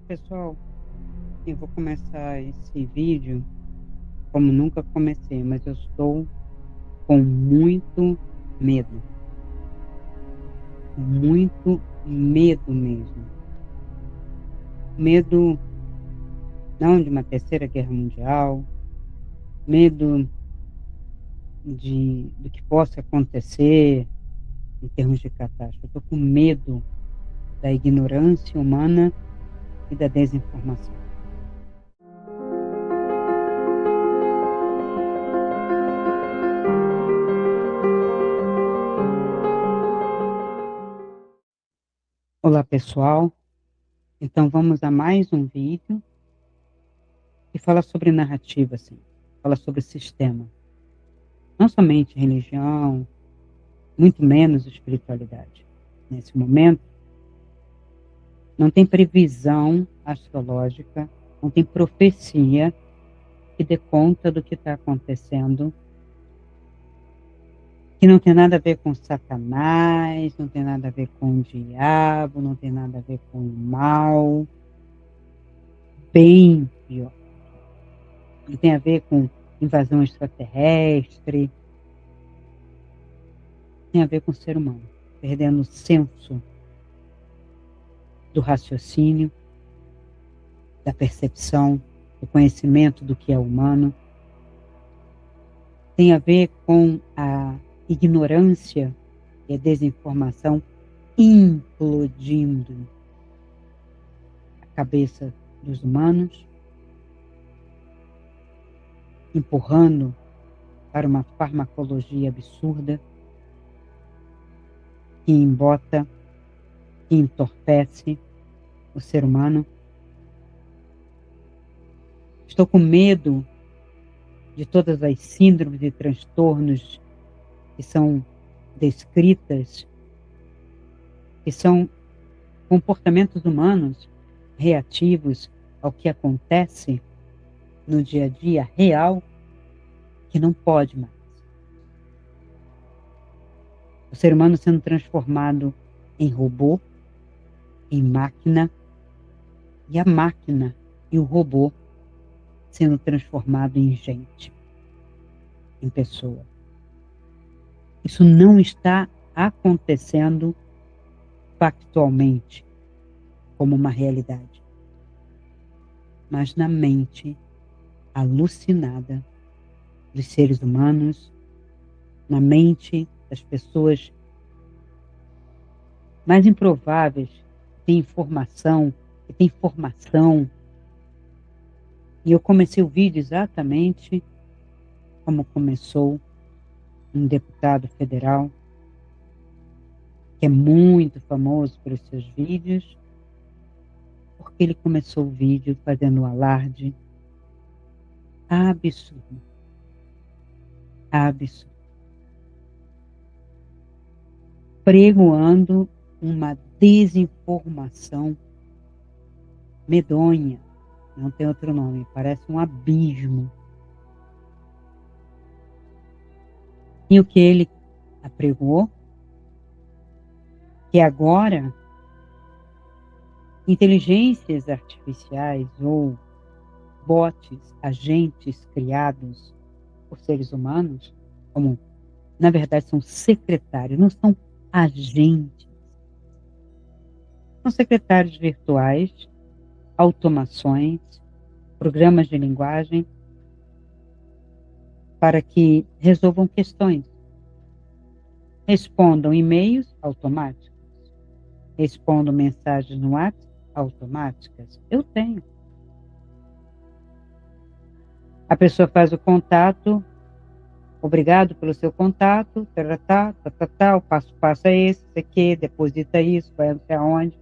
Pessoal, eu vou começar esse vídeo como nunca comecei, mas eu estou com muito medo mesmo. Medo não de uma terceira guerra mundial, medo do que possa acontecer em termos de catástrofe. Eu estou com medo da ignorância humana e da desinformação. Olá, pessoal. Então vamos a mais um vídeo que fala sobre narrativa, assim, fala sobre sistema. Não somente religião, muito menos espiritualidade. Nesse momento, não tem previsão astrológica, não tem profecia que dê conta do que está acontecendo, que não tem nada a ver com Satanás, não tem nada a ver com o diabo, não tem nada a ver com o mal, bem pior. Não tem a ver com invasão extraterrestre, tem a ver com o ser humano, perdendo o senso do raciocínio, da percepção, do conhecimento do que é humano. Tem a ver com a ignorância e a desinformação implodindo a cabeça dos humanos, empurrando para uma farmacologia absurda que embota, que entorpece o ser humano. Estou com medo de todas as síndromes e transtornos que são descritas, que são comportamentos humanos reativos ao que acontece no dia a dia real, que não pode mais. O ser humano sendo transformado em robô, em máquina, e a máquina e o robô sendo transformado em gente, em pessoa. Isso não está acontecendo factualmente como uma realidade, mas na mente alucinada dos seres humanos, na mente das pessoas mais improváveis, que têm informação, que têm formação. E eu comecei o vídeo exatamente como começou um deputado federal, que é muito famoso pelos seus vídeos, porque ele começou o vídeo fazendo um alarde absurdo, absurdo, pregoando uma desinformação medonha, não tem outro nome, parece um abismo. E o que ele apregou, que agora inteligências artificiais ou bots, agentes criados por seres humanos, como na verdade são secretários, não são agentes, são secretários virtuais, automações, programas de linguagem para que resolvam questões, respondam e-mails automáticos, respondam mensagens no WhatsApp automáticas. Eu tenho. A pessoa faz o contato, obrigado pelo seu contato, o passo a passo é esse, isso aqui, deposita isso, vai não sei aonde.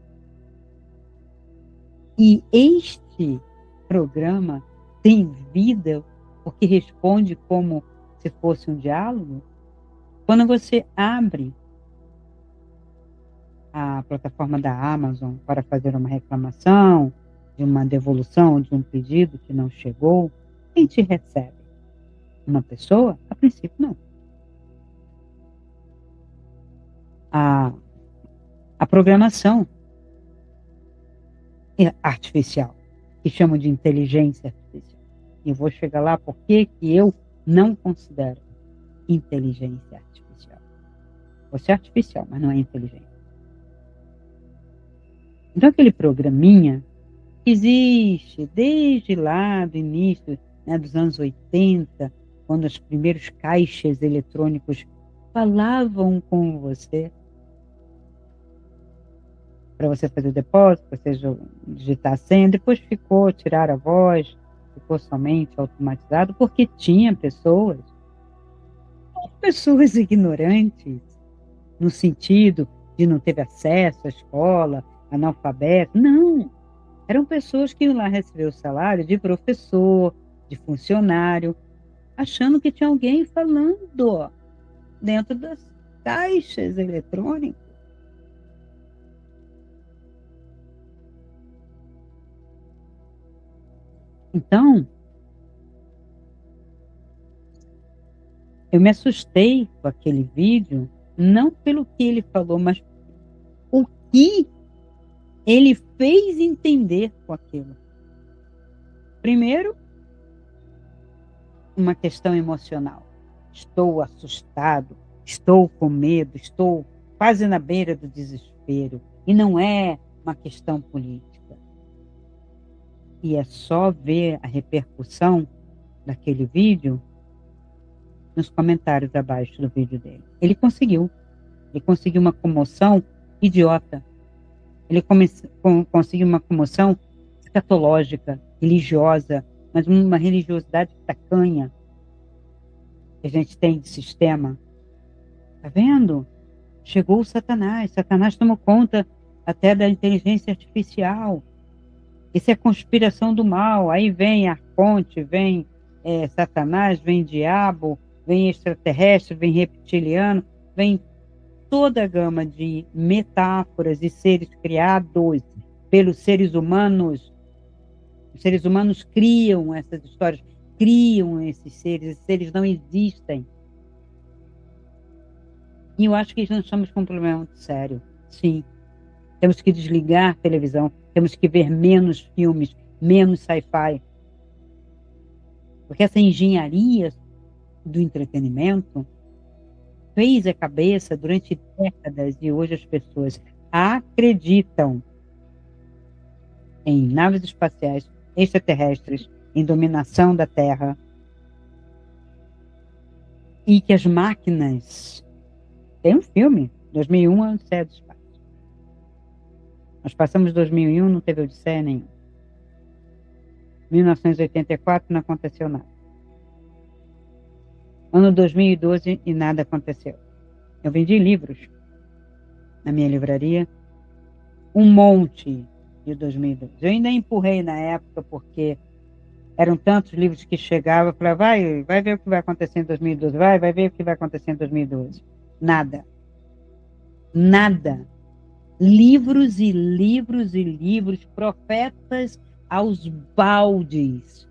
E este programa tem vida porque responde como se fosse um diálogo. Quando você abre a plataforma da Amazon para fazer uma reclamação, de uma devolução, de um pedido que não chegou, quem te recebe? Uma pessoa? A princípio, não. A programação artificial, que chamam de inteligência artificial. E eu vou chegar lá porque que eu não considero inteligência artificial. Você é artificial, mas não é inteligente. Então, aquele programinha existe desde lá do início, né, dos anos 80, quando os primeiros caixas eletrônicos falavam com você, para você fazer o depósito, para você digitar a senha, depois tirar a voz, ficou somente automatizado, porque tinha pessoas ignorantes, no sentido de não ter acesso à escola, analfabeto, não. Eram pessoas que iam lá receber o salário de professor, de funcionário, achando que tinha alguém falando dentro das caixas eletrônicas. Então, eu me assustei com aquele vídeo, não pelo que ele falou, mas o que ele fez entender com aquilo. Primeiro, uma questão emocional. Estou assustado, estou com medo, estou quase na beira do desespero. E não é uma questão política. E é só ver a repercussão daquele vídeo nos comentários abaixo do vídeo dele. Ele conseguiu uma comoção idiota. Ele conseguiu uma comoção escatológica, religiosa, mas uma religiosidade tacanha que a gente tem de sistema. Tá vendo? Chegou o Satanás. Satanás tomou conta até da inteligência artificial. Isso é conspiração do mal. Aí vem Arconte, vem Satanás, vem diabo, vem extraterrestre, vem reptiliano, vem toda a gama de metáforas e seres criados pelos seres humanos. Os seres humanos criam essas histórias, criam esses seres não existem. E eu acho que nós estamos com um problema muito sério. Sim, temos que desligar a televisão, temos que ver menos filmes, menos sci-fi. Porque essa engenharia do entretenimento fez a cabeça durante décadas e hoje as pessoas acreditam em naves espaciais extraterrestres, em dominação da Terra, e que as máquinas... Tem um filme, 2001, a Odisseia do Espaço. Nós passamos 2001, não teve Odisseia nenhuma. 1984 não aconteceu nada. Ano 2012 e nada aconteceu. Eu vendi livros na minha livraria, um monte de 2012. Eu ainda empurrei na época porque eram tantos livros que chegavam, eu falava, vai ver o que vai acontecer em 2012, vai ver o que vai acontecer em 2012. Nada. Nada. Livros e livros e livros, profetas aos baldes,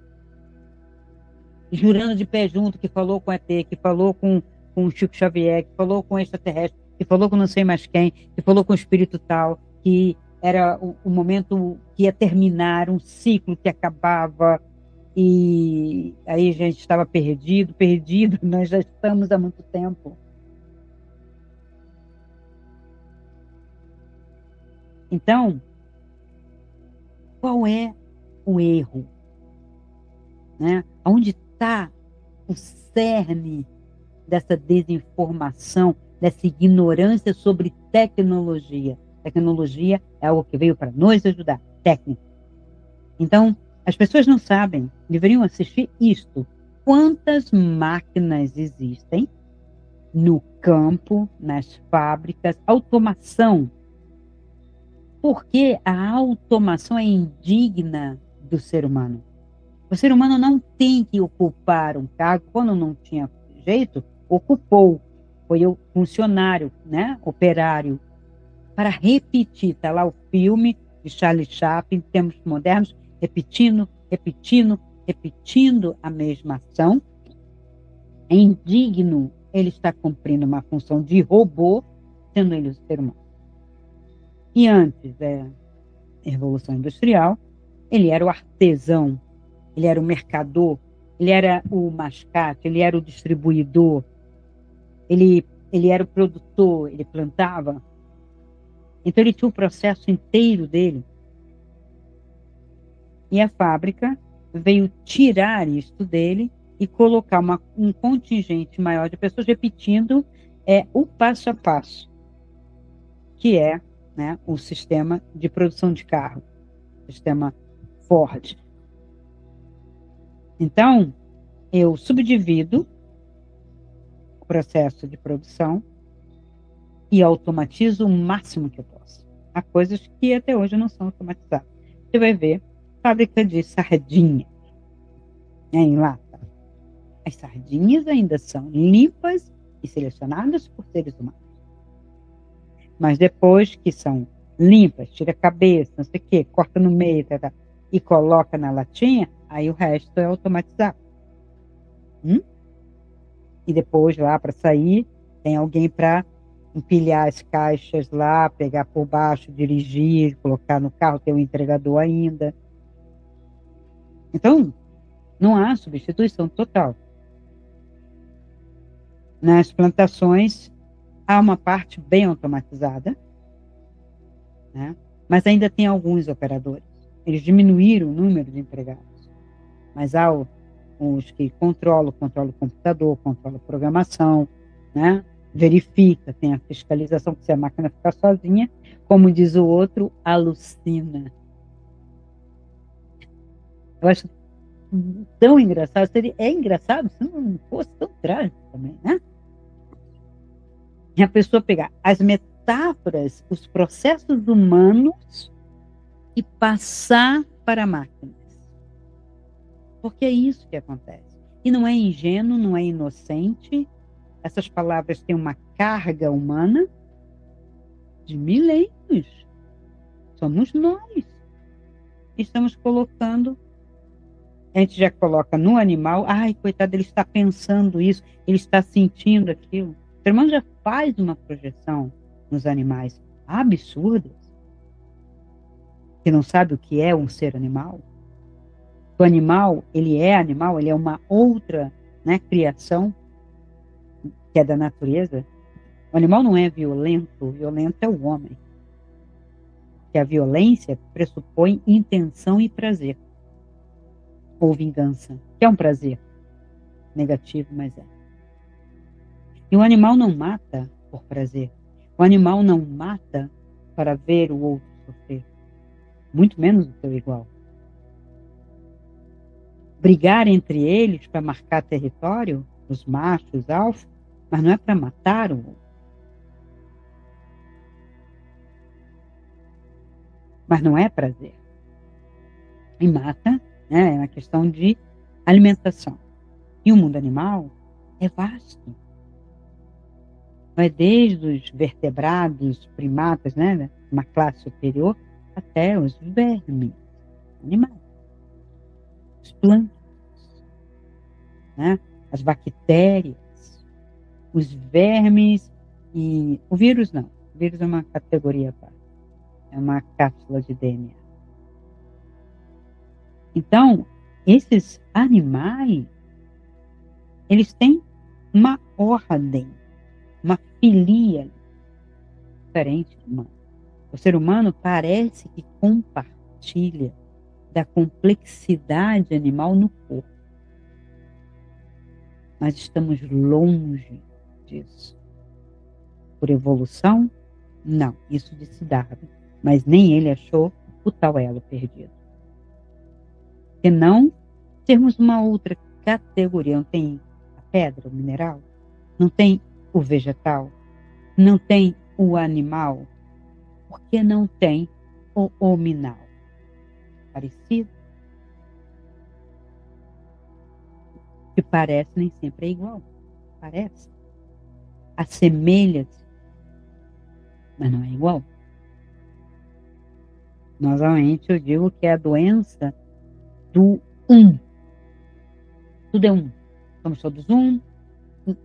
jurando de pé junto, que falou com ET, que falou com Chico Xavier, que falou com extraterrestre, que falou com não sei mais quem, que falou com o espírito tal, que era o momento que ia terminar, um ciclo que acabava, e aí a gente estava perdido, nós já estamos há muito tempo. Então, qual é o erro? Né? Onde está o cerne dessa desinformação, dessa ignorância sobre tecnologia? Tecnologia é algo que veio para nos ajudar, técnica. Então, as pessoas não sabem, deveriam assistir isto. Quantas máquinas existem no campo, nas fábricas, automação? Porque a automação é indigna do ser humano. O ser humano não tem que ocupar um cargo, quando não tinha jeito, ocupou. Foi o funcionário, né, operário, para repetir. Está lá o filme de Charlie Chaplin, em termos modernos, repetindo a mesma ação. É indigno ele estar cumprindo uma função de robô, sendo ele o ser humano. E antes, Revolução Industrial, ele era o artesão, ele era o mercador, ele era o mascate, ele era o distribuidor, ele era o produtor, ele plantava. Então ele tinha o processo inteiro dele. E a fábrica veio tirar isto dele e colocar um contingente maior de pessoas repetindo o passo a passo, que é, né, o sistema de produção de carro, sistema Ford. Então, eu subdivido o processo de produção e automatizo o máximo que eu posso. Há coisas que até hoje não são automatizadas. Você vai ver fábrica de sardinha, né, em lata. As sardinhas ainda são limpas e selecionadas por seres humanos. Mas depois que são limpas, tira a cabeça, não sei o quê, corta no meio, e coloca na latinha, aí o resto é automatizado. E depois lá para sair, tem alguém para empilhar as caixas lá, pegar por baixo, dirigir, colocar no carro, tem um entregador ainda. Então, não há substituição total. Nas plantações, há uma parte bem automatizada, né? Mas ainda tem alguns operadores. Eles diminuíram o número de empregados, mas há os que controlam o computador, controlam a programação, né? Verifica, tem a fiscalização, que se a máquina ficar sozinha, como diz o outro, alucina. Eu acho tão engraçado, é engraçado se não fosse tão trágico também, né? E a pessoa pegar as metáforas, os processos humanos e passar para máquinas. Porque é isso que acontece. E não é ingênuo, não é inocente. Essas palavras têm uma carga humana de milênios. Somos nós. Estamos colocando, a gente já coloca no animal, ai, coitado, ele está pensando isso, ele está sentindo aquilo. O ser humano já faz uma projeção nos animais absurdas, que não sabe o que é um ser animal. O animal, ele é uma outra, né, criação, que é da natureza. O animal não é violento, o violento é o homem. Que a violência pressupõe intenção e prazer. Ou vingança, que é um prazer negativo, mas é. E o animal não mata por prazer. O animal não mata para ver o outro sofrer, muito menos o seu igual. Brigar entre eles para marcar território, os machos, alfa, mas não é para matar o outro. Mas não é prazer. E mata, né, é uma questão de alimentação. E o mundo animal é vasto. Vai desde os vertebrados, primatas, né, uma classe superior, até os vermes, animais, os plânctons, né, as bactérias, os vermes e o vírus não. O vírus é uma categoria à parte, é uma cápsula de DNA. Então, esses animais, eles têm uma ordem, uma filia diferente do humano. O ser humano parece que compartilha da complexidade animal no corpo. Mas estamos longe disso. Por evolução? Não, isso disse Darwin. Mas nem ele achou o tal elo perdido. Senão, termos uma outra categoria. Não tem a pedra, o mineral? Não tem o vegetal? Não tem o animal? Por que não tem o hominal? Parecido? Que parece nem sempre é igual. Parece. Assemelha-se, mas não é igual. Normalmente eu digo que é a doença do um. Tudo é um. Somos todos um.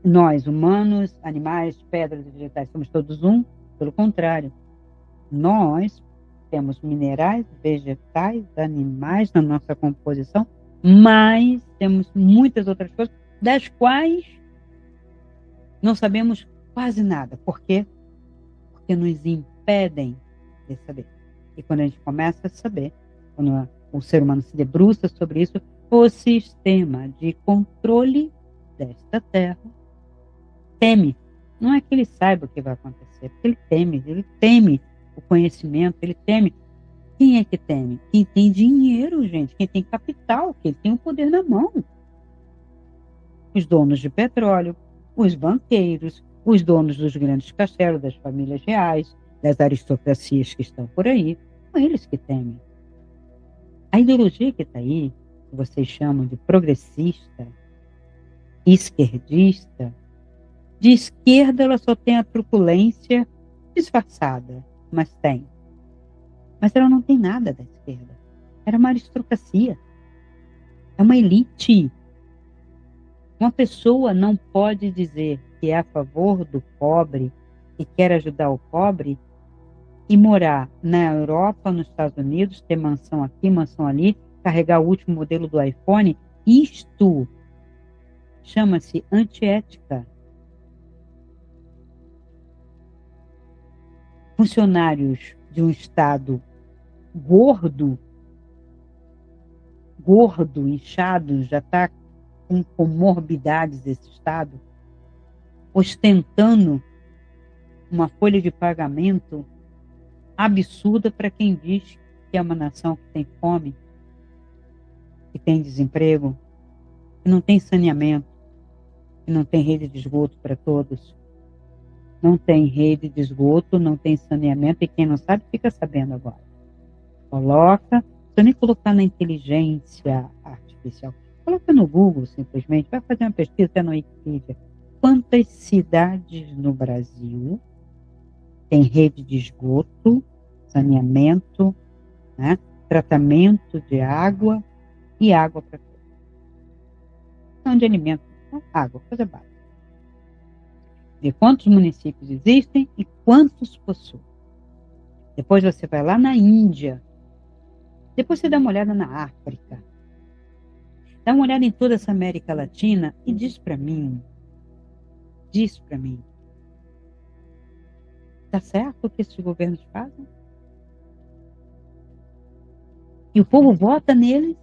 Nós, humanos, animais, pedras e vegetais, somos todos um. Pelo contrário, nós temos minerais, vegetais, animais na nossa composição, mas temos muitas outras coisas, das quais não sabemos quase nada. Por quê? Porque nos impedem de saber. E quando a gente começa a saber, quando o ser humano se debruça sobre isso, o sistema de controle desta terra teme. Não é que ele saiba o que vai acontecer, porque ele teme o conhecimento, ele teme. Quem é que teme? Quem tem dinheiro, gente, quem tem capital, quem tem o poder na mão. Os donos de petróleo, os banqueiros, os donos dos grandes castelos, das famílias reais, das aristocracias que estão por aí, são eles que temem. A ideologia que está aí, que vocês chamam de progressista, esquerdista, de esquerda ela só tem a truculência disfarçada, mas tem. Mas ela não tem nada da esquerda. Era uma aristocracia. É uma elite. Uma pessoa não pode dizer que é a favor do pobre e quer ajudar o pobre e morar na Europa, nos Estados Unidos, ter mansão aqui, mansão ali, carregar o último modelo do iPhone. Isto chama-se antiética. Funcionários de um Estado gordo, inchado, já está com comorbidades esse Estado, ostentando uma folha de pagamento absurda para quem diz que é uma nação que tem fome, que tem desemprego, que não tem saneamento, que não tem rede de esgoto para todos. Não tem rede de esgoto, não tem saneamento, e quem não sabe fica sabendo agora. Coloca, se nem colocar na inteligência artificial, coloca no Google simplesmente, vai fazer uma pesquisa até no Wikipedia. Quantas cidades no Brasil tem rede de esgoto, saneamento, né, tratamento de água e água para todos? Não de alimento, água, coisa básica. Ver quantos municípios existem e quantos possuem. Depois você vai lá na Índia. Depois você dá uma olhada na África. Dá uma olhada em toda essa América Latina e diz para mim, está certo o que esses governos fazem? E o povo vota neles,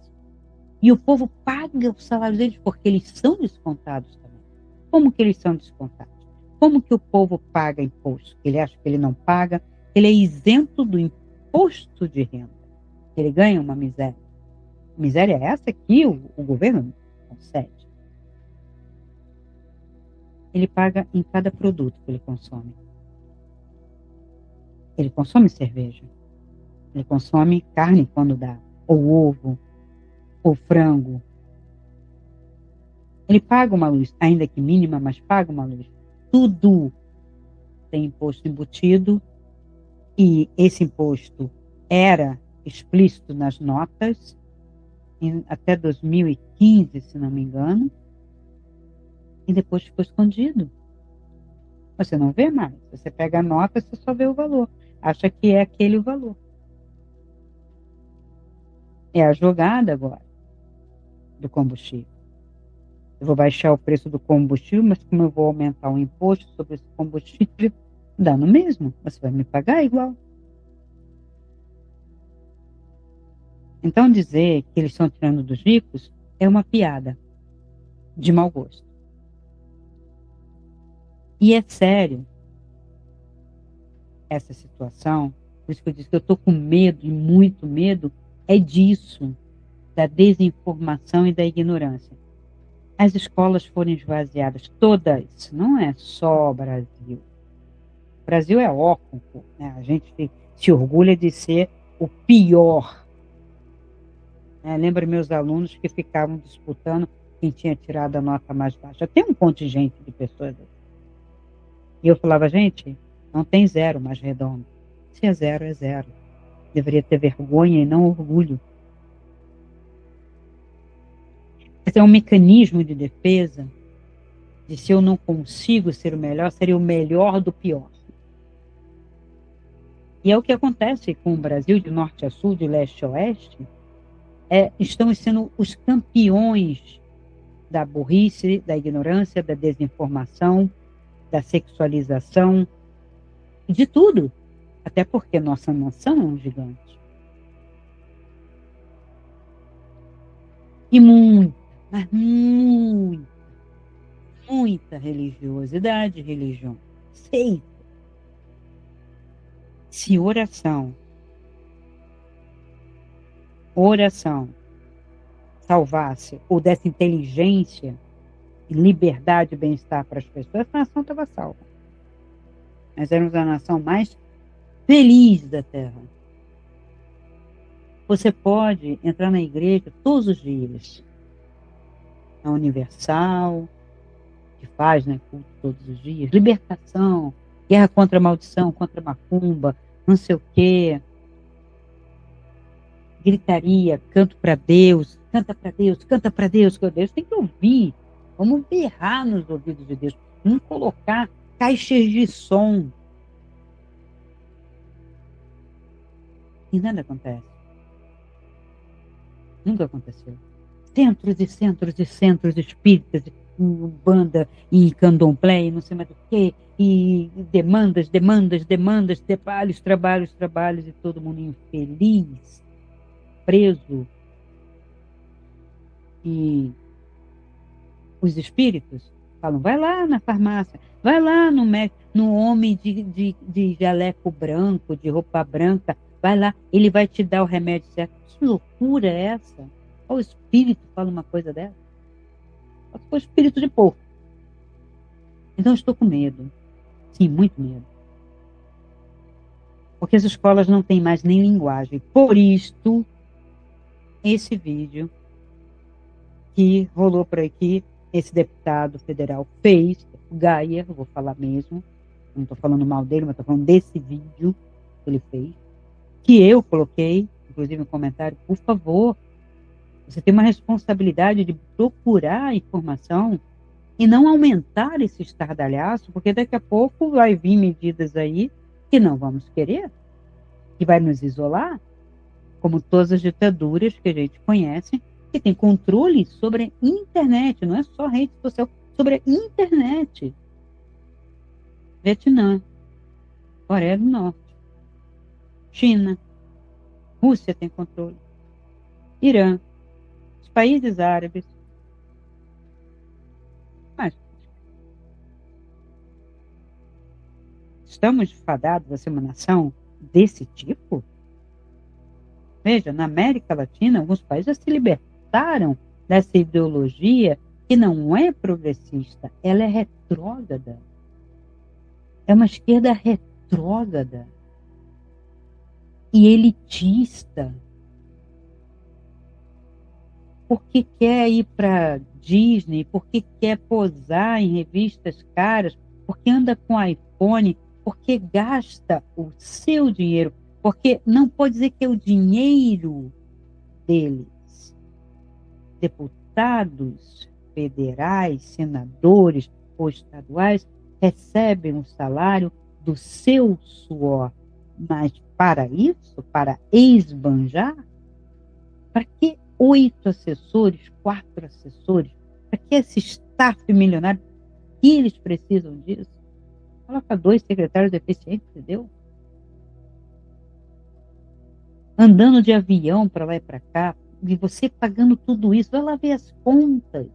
e o povo paga os salários deles, porque eles são descontados também. Como que eles são descontados? Como que o povo paga imposto? Ele acha que ele não paga, ele é isento do imposto de renda. Ele ganha uma miséria. Miséria é essa que o governo concede. Ele paga em cada produto que ele consome. Ele consome cerveja. Ele consome carne quando dá, ou ovo, ou frango. Ele paga uma luz, ainda que mínima, mas paga uma luz. Tudo tem imposto embutido, e esse imposto era explícito nas notas, até 2015, se não me engano, e depois ficou escondido. Você não vê mais. Você pega a nota, você só vê o valor. Acha que é aquele o valor. É a jogada agora do combustível. Eu vou baixar o preço do combustível, mas como eu vou aumentar o imposto sobre esse combustível, dá no mesmo. Você vai me pagar igual. Então, dizer que eles estão tirando dos ricos é uma piada de mau gosto. E é sério essa situação. Por isso que eu disse que eu estou com medo, e muito medo, é disso, da desinformação e da ignorância. As escolas foram esvaziadas, todas, não é só o Brasil. O Brasil é órfão, né? A gente se orgulha de ser o pior. Lembro meus alunos que ficavam disputando quem tinha tirado a nota mais baixa. Tem um contingente de pessoas assim. E eu falava, gente, não tem zero mais redondo. Se é zero, é zero. Deveria ter vergonha e não orgulho. Esse é um mecanismo de defesa de se eu não consigo ser o melhor, seria o melhor do pior. E é o que acontece com o Brasil, de norte a sul, de leste a oeste. Estamos sendo os campeões da burrice, da ignorância, da desinformação, da sexualização, de tudo. Até porque nossa nação é um gigante. E muita, mas muita religiosidade, religião. Sei, se oração salvasse ou desse inteligência, liberdade e bem-estar para as pessoas, a nação estava salva. Nós éramos a nação mais feliz da Terra. Você pode entrar na igreja todos os dias. A Universal, que faz, né, culto todos os dias. Libertação, guerra contra a maldição, contra a macumba, não sei o quê. Gritaria, canto para Deus, canta para Deus, canta para Deus, que Deus tem que ouvir. Vamos berrar nos ouvidos de Deus. Vamos colocar caixas de som. E nada acontece. Nunca aconteceu. Centros e centros e centros espíritas, banda e candomblé, e não sei mais o quê, e demandas, trabalhos, e todo mundo infeliz, preso. E os espíritos falam, vai lá na farmácia, vai lá no homem de jaleco branco, de roupa branca, vai lá, ele vai te dar o remédio certo. Que loucura é essa? Qual espírito fala uma coisa dessa? Só se for espírito de porco. Então eu estou com medo. Sim, muito medo. Porque as escolas não têm mais nem linguagem. Por isto, esse vídeo que rolou por aqui, esse deputado federal fez, o Gaia, eu vou falar mesmo, não estou falando mal dele, mas estou falando desse vídeo que ele fez, que eu coloquei, inclusive no comentário, por favor, você tem uma responsabilidade de procurar a informação e não aumentar esse estardalhaço, porque daqui a pouco vai vir medidas aí que não vamos querer, que vai nos isolar, como todas as ditaduras que a gente conhece, que tem controle sobre a internet, não é só rede social, sobre a internet. Vietnã, Coreia do Norte, China, Rússia tem controle, Irã, os países árabes. Mas estamos fadados a ser uma nação desse tipo? Veja, na América Latina, alguns países já se libertaram dessa ideologia que não é progressista, ela é retrógrada. É uma esquerda retrógrada e elitista. Porque quer ir para Disney, porque quer posar em revistas caras, porque anda com iPhone, porque gasta o seu dinheiro, porque não pode dizer que é o dinheiro deles. Deputados federais, senadores ou estaduais recebem um salário do seu suor, mas para isso, para esbanjar, para que 8 assessores, 4 assessores, para que esse staff milionário, que eles precisam disso? Coloca 2 secretários eficientes, entendeu? Andando de avião para lá e para cá, e você pagando tudo isso, vai lá ver as contas.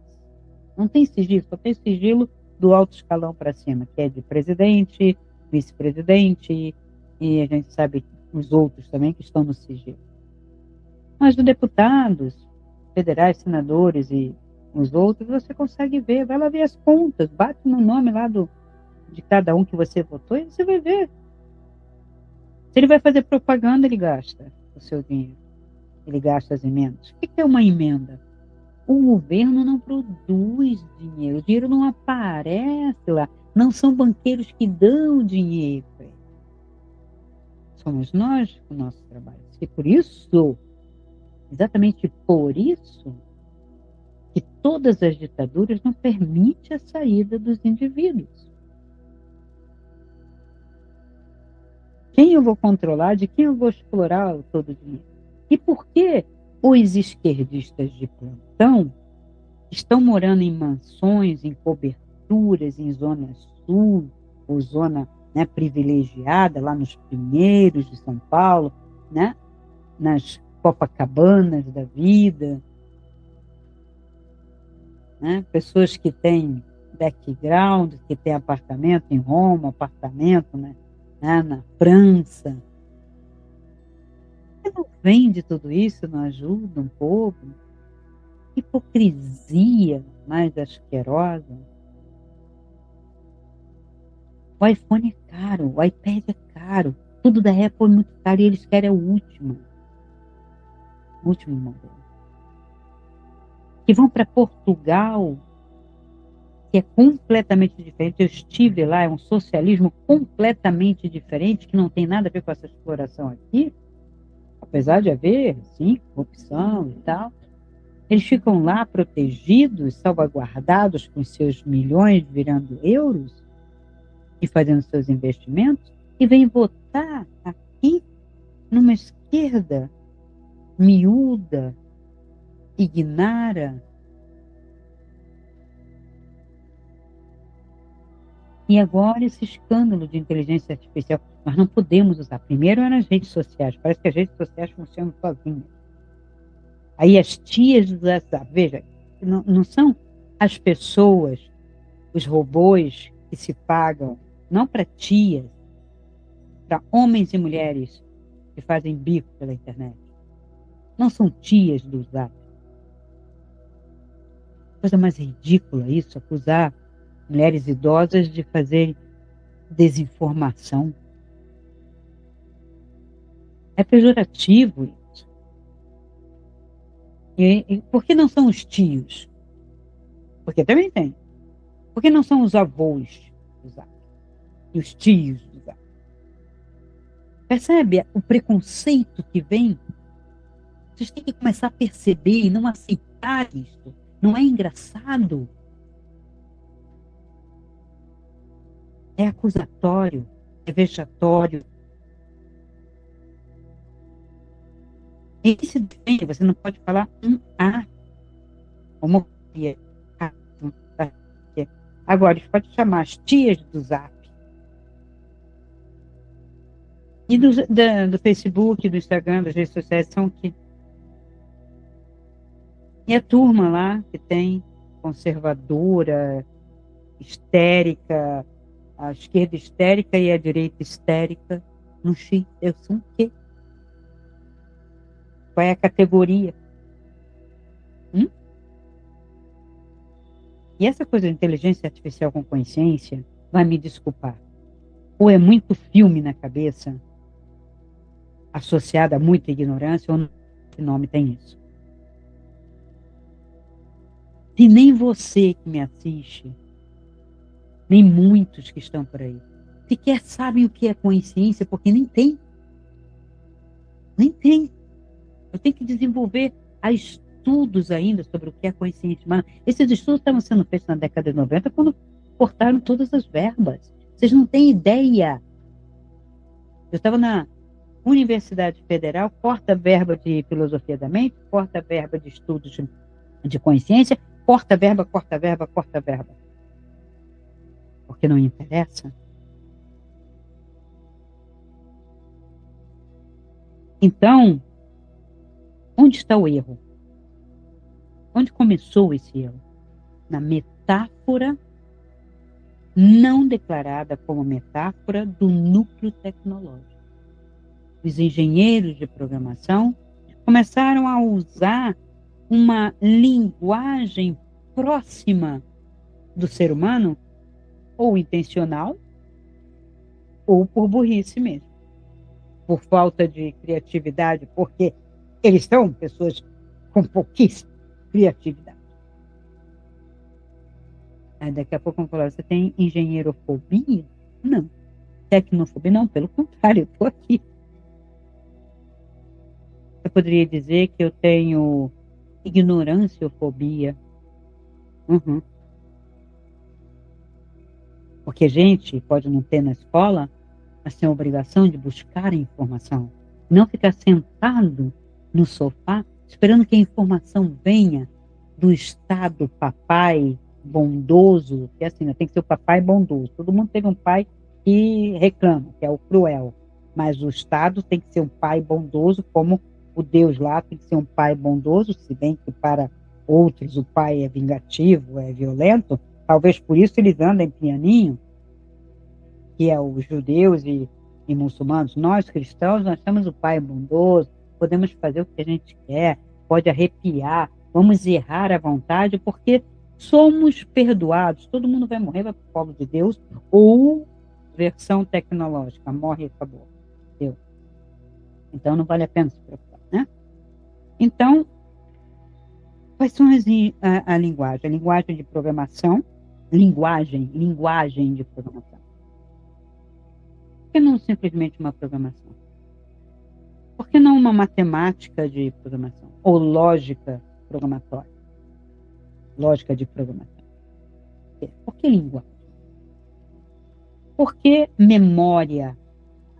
Não tem sigilo, só tem sigilo do alto escalão para cima, que é de presidente, vice-presidente, e a gente sabe os outros também que estão no sigilo. Mas dos deputados federais, senadores e os outros, você consegue ver, vai lá ver as contas, bate no nome lá de cada um que você votou e você vai ver. Se ele vai fazer propaganda, ele gasta o seu dinheiro. Ele gasta as emendas. O que é uma emenda? O governo não produz dinheiro, o dinheiro não aparece lá. Não são banqueiros que dão dinheiro. Somos nós com o nosso trabalho. E por isso, exatamente por isso, que todas as ditaduras não permitem a saída dos indivíduos. Quem eu vou controlar? De quem eu vou explorar todo o dinheiro? E por que os esquerdistas de plantão estão morando em mansões, em coberturas, em zona sul, ou zona, né, privilegiada, lá nos Pinheiros de São Paulo, né, nas Copacabanas da vida, né, pessoas que têm background, que têm apartamento em Roma, apartamento, né, na França. Você não vende tudo isso, não ajuda um pouco? Hipocrisia mais asquerosa. O iPhone é caro, o iPad é caro, tudo da Apple é muito caro e eles querem o último modelo. Que vão para Portugal, que é completamente diferente. Eu estive lá, é um socialismo completamente diferente, que não tem nada a ver com essa exploração aqui, apesar de haver, sim, corrupção e tal. Eles ficam lá protegidos, salvaguardados com seus milhões virando euros e fazendo seus investimentos, e vêm votar aqui numa esquerda miúda, ignara. E agora esse escândalo de inteligência artificial. Nós não podemos usar. Primeiro eram as redes sociais. Parece que as redes sociais funcionam sozinhas. Aí as tias do WhatsApp. Veja, não são as pessoas, os robôs que se pagam, não para tias, para homens e mulheres que fazem bico pela internet. Não são tias do WhatsApp. Coisa mais ridícula isso, acusar mulheres idosas de fazer desinformação. É pejorativo isso. E por que não são os tios? Porque também tem. Por que não são os avós do Zap? E os tios do Zap? Percebe o preconceito que vem? Vocês têm que começar a perceber e não aceitar isso. Não é engraçado. É acusatório, é vexatório. Esse defende, você não pode falar A, homofobia. Agora, eles podem chamar as tias do Zap. E do Facebook, do Instagram, das redes sociais, são que. E a turma lá que tem conservadora, histérica, a esquerda histérica e a direita histérica, no X, eu sou o quê? Qual é a categoria? E essa coisa de inteligência artificial com consciência vai me desculpar. Ou é muito filme na cabeça, associado a muita ignorância, ou que nome tem isso. Se nem você que me assiste, nem muitos que estão por aí, sequer sabem o que é consciência, porque nem tem. Nem tem. Eu tenho que desenvolver estudos ainda sobre o que é consciência humana. Esses estudos estavam sendo feitos na década de 90, quando cortaram todas as verbas. Vocês não têm ideia. Eu estava na Universidade Federal, corta a verba de filosofia da mente, corta a verba de estudos de consciência, corta a verba, corta a verba, corta a verba. Porque não interessa. Então, onde está o erro? Onde começou esse erro? Na metáfora não declarada como metáfora do núcleo tecnológico. Os engenheiros de programação começaram a usar uma linguagem próxima do ser humano, ou intencional, ou por burrice mesmo, por falta de criatividade, porque eles são pessoas com pouquíssima criatividade. Aí daqui a pouco vamos falar, você tem engenheirofobia? Não. Tecnofobia? Não, pelo contrário, eu estou aqui. Eu poderia dizer que eu tenho ignorânciofobia. Uhum. Porque gente pode não ter na escola, assim, a obrigação de buscar a informação, não ficar sentado no sofá esperando que a informação venha do Estado papai bondoso, que é assim, né, tem que ser o papai bondoso. Todo mundo tem um pai que reclama, que é o cruel, mas o Estado tem que ser um pai bondoso, como o Deus lá tem que ser um pai bondoso, se bem que para outros o pai é vingativo, é violento, talvez por isso eles andem pianinho, que é os judeus e muçulmanos. Nós, cristãos, nós temos o pai bondoso, podemos fazer o que a gente quer, pode arrepiar, vamos errar à vontade, porque somos perdoados. Todo mundo vai morrer, vai para o colo de Deus, ou versão tecnológica, morre e acabou. Deus. Então, não vale a pena se preocupar, né? Então, quais são a linguagem? A linguagem de programação, linguagem de programação. Por que não simplesmente uma programação? Por que não uma matemática de programação? Ou lógica programatória? Lógica de programação. Por que língua? Por que memória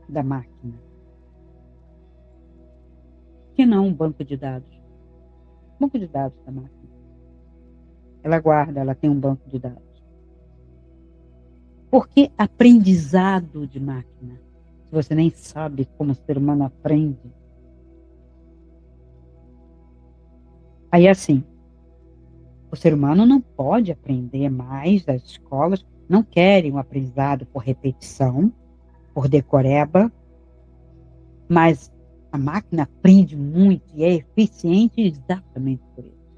da máquina? Por que não um banco de dados? Banco de dados da máquina. Ela guarda, ela tem um banco de dados. Por que aprendizado de máquina? Se você nem sabe como o ser humano aprende. Aí, assim, o ser humano não pode aprender mais, as escolas não querem um aprendizado por repetição, por decoreba, mas a máquina aprende muito e é eficiente exatamente por isso.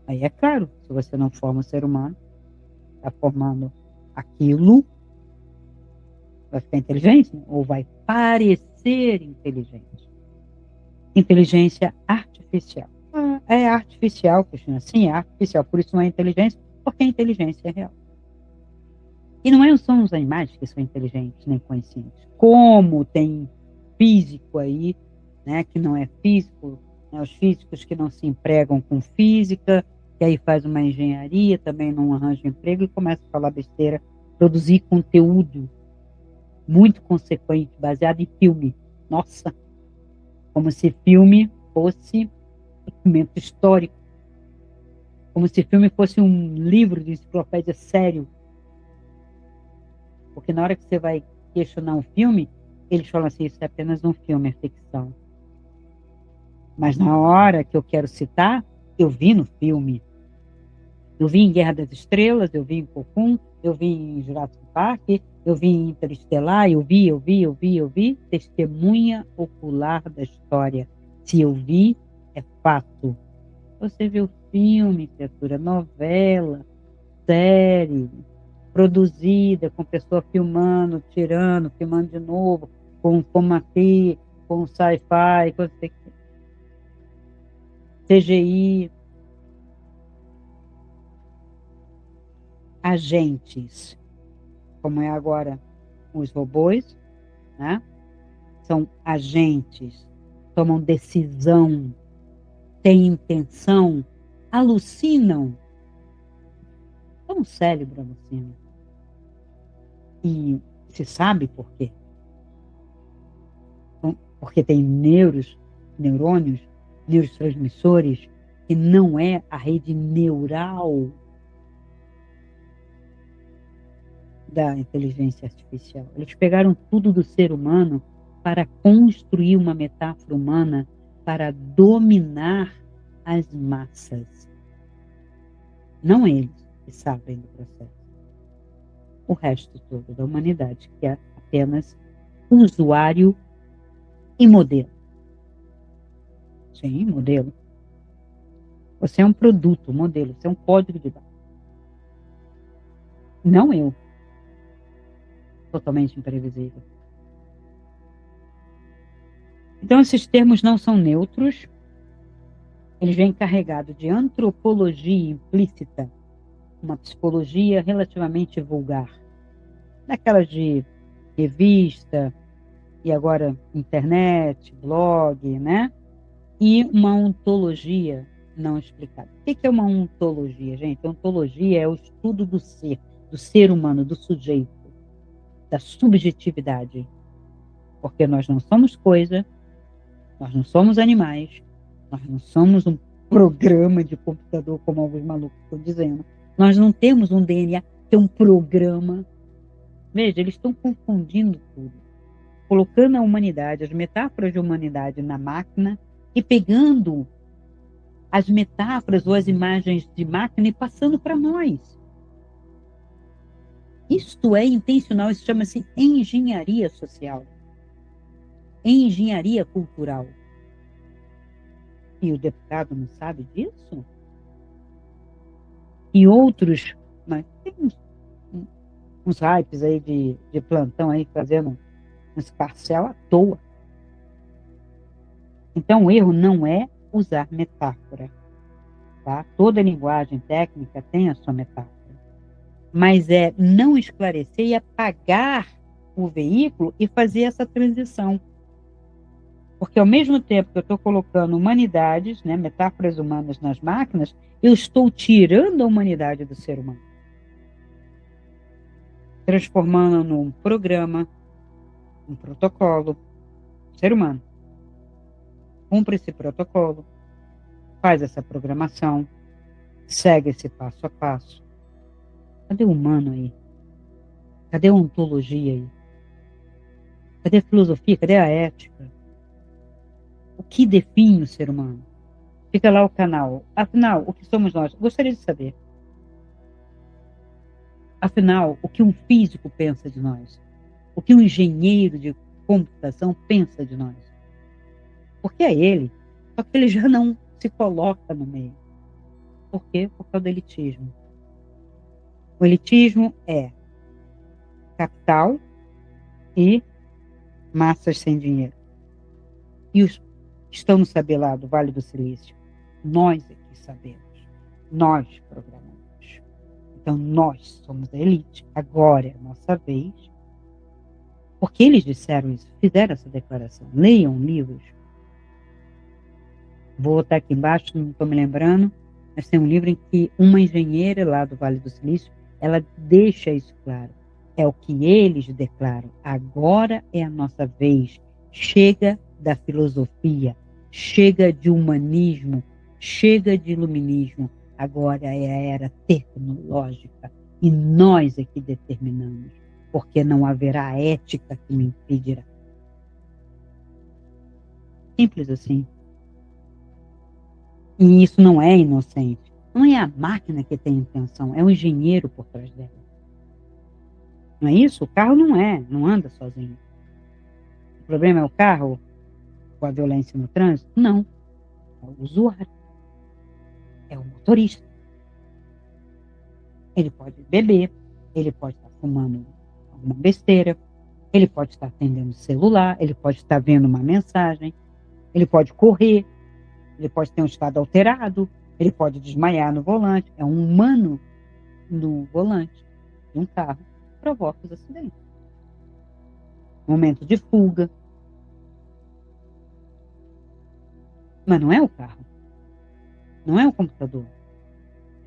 Aí é claro, se você não forma o ser humano, está formando aquilo, vai ficar inteligente, né? Ou vai parecer inteligente. Inteligência artificial. É artificial, Cristina. Sim, é artificial. Por isso não é inteligência, porque a inteligência é real. E não são os animais que são inteligentes nem conscientes. Como tem físico aí, né, que não é físico, né, os físicos que não se empregam com física, que aí faz uma engenharia, também não arranja emprego e começa a falar besteira, produzir conteúdo muito consequente, baseado em filme. Nossa, como se filme fosse documento histórico, como se filme fosse um livro de enciclopédia sério. Porque na hora que você vai questionar um filme, eles falam assim, isso é apenas um filme, é ficção. Mas na hora que eu quero citar, eu vi no filme. Eu vi em Guerra das Estrelas, eu vi em Cocoon, eu vi em Jurassic Park, eu vi em Interestelar, eu vi. Testemunha ocular da história. Se eu vi, é fato. Você vê o filme, criatura, novela, série, produzida, com pessoa filmando, tirando, filmando de novo, com aqui, com sci-fi, com CGI, agentes, como é agora os robôs, né? São agentes, tomam decisão, têm intenção, alucinam. Como o cérebro alucina. E se sabe por quê? Porque tem neurônios, neurotransmissores, que não é a rede neural da inteligência artificial. Eles pegaram tudo do ser humano para construir uma metáfora humana para dominar as massas. Não eles que sabem do processo. O resto todo da humanidade, que é apenas usuário e modelo. Sim, modelo. Você é um produto, um modelo, você é um código de dados. Não eu. Totalmente imprevisível. Então, esses termos não são neutros, eles vêm carregados de antropologia implícita, uma psicologia relativamente vulgar, daquelas de revista, e agora internet, blog, né? E uma ontologia não explicada. O que é uma ontologia, gente? Ontologia é o estudo do ser humano, do sujeito. da subjetividade. Porque nós não somos coisa, nós não somos animais, nós não somos um programa de computador, como alguns malucos estão dizendo. Nós não temos um DNA que é um programa. Veja, eles estão confundindo tudo, colocando a humanidade, as metáforas de humanidade na máquina e pegando as metáforas ou as imagens de máquina e passando para nós. Isto é intencional, isso chama-se engenharia social, engenharia cultural. E o deputado não sabe disso? E outros, mas tem uns hypes aí de plantão aí fazendo um escarcel à toa. Então, o erro não é usar metáfora, tá? Toda linguagem técnica tem a sua metáfora. Mas é não esclarecer e apagar o veículo e fazer essa transição. Porque ao mesmo tempo que eu estou colocando humanidades, né, metáforas humanas nas máquinas, eu estou tirando a humanidade do ser humano. Transformando num programa, um protocolo, ser humano. Cumpre esse protocolo, faz essa programação, segue esse passo a passo. Cadê o humano aí? Cadê a ontologia aí? Cadê a filosofia? Cadê a ética? O que define o ser humano? Fica lá o canal. Afinal, o que somos nós? Gostaria de saber. Afinal, o que um físico pensa de nós? O que um engenheiro de computação pensa de nós? Porque é ele, só que ele já não se coloca no meio. Por quê? Por causa do elitismo. O elitismo é capital e massas sem dinheiro. E os que estão no saber lá do Vale do Silício, nós é que sabemos. Nós programamos. Então, nós somos a elite. Agora é a nossa vez. Porque eles disseram isso, fizeram essa declaração. Leiam livros. Vou botar aqui embaixo, não estou me lembrando, mas tem um livro em que uma engenheira lá do Vale do Silício, ela deixa isso claro. É o que eles declaram. Agora é a nossa vez. Chega da filosofia, chega de humanismo, chega de iluminismo. Agora é a era tecnológica e nós é que determinamos, porque não haverá ética que me impedirá. Simples assim. E isso não é inocente. Não é a máquina que tem intenção, é o engenheiro por trás dela. Não é isso? O carro não anda sozinho. O problema é o carro com a violência no trânsito? Não. É o usuário. É o motorista. Ele pode beber, ele pode estar fumando alguma besteira, ele pode estar atendendo o celular, ele pode estar vendo uma mensagem, ele pode correr, ele pode ter um estado alterado, ele pode desmaiar no volante. É um humano no volante de um carro que provoca os acidentes. Momento de fuga. Mas não é o carro. Não é o computador.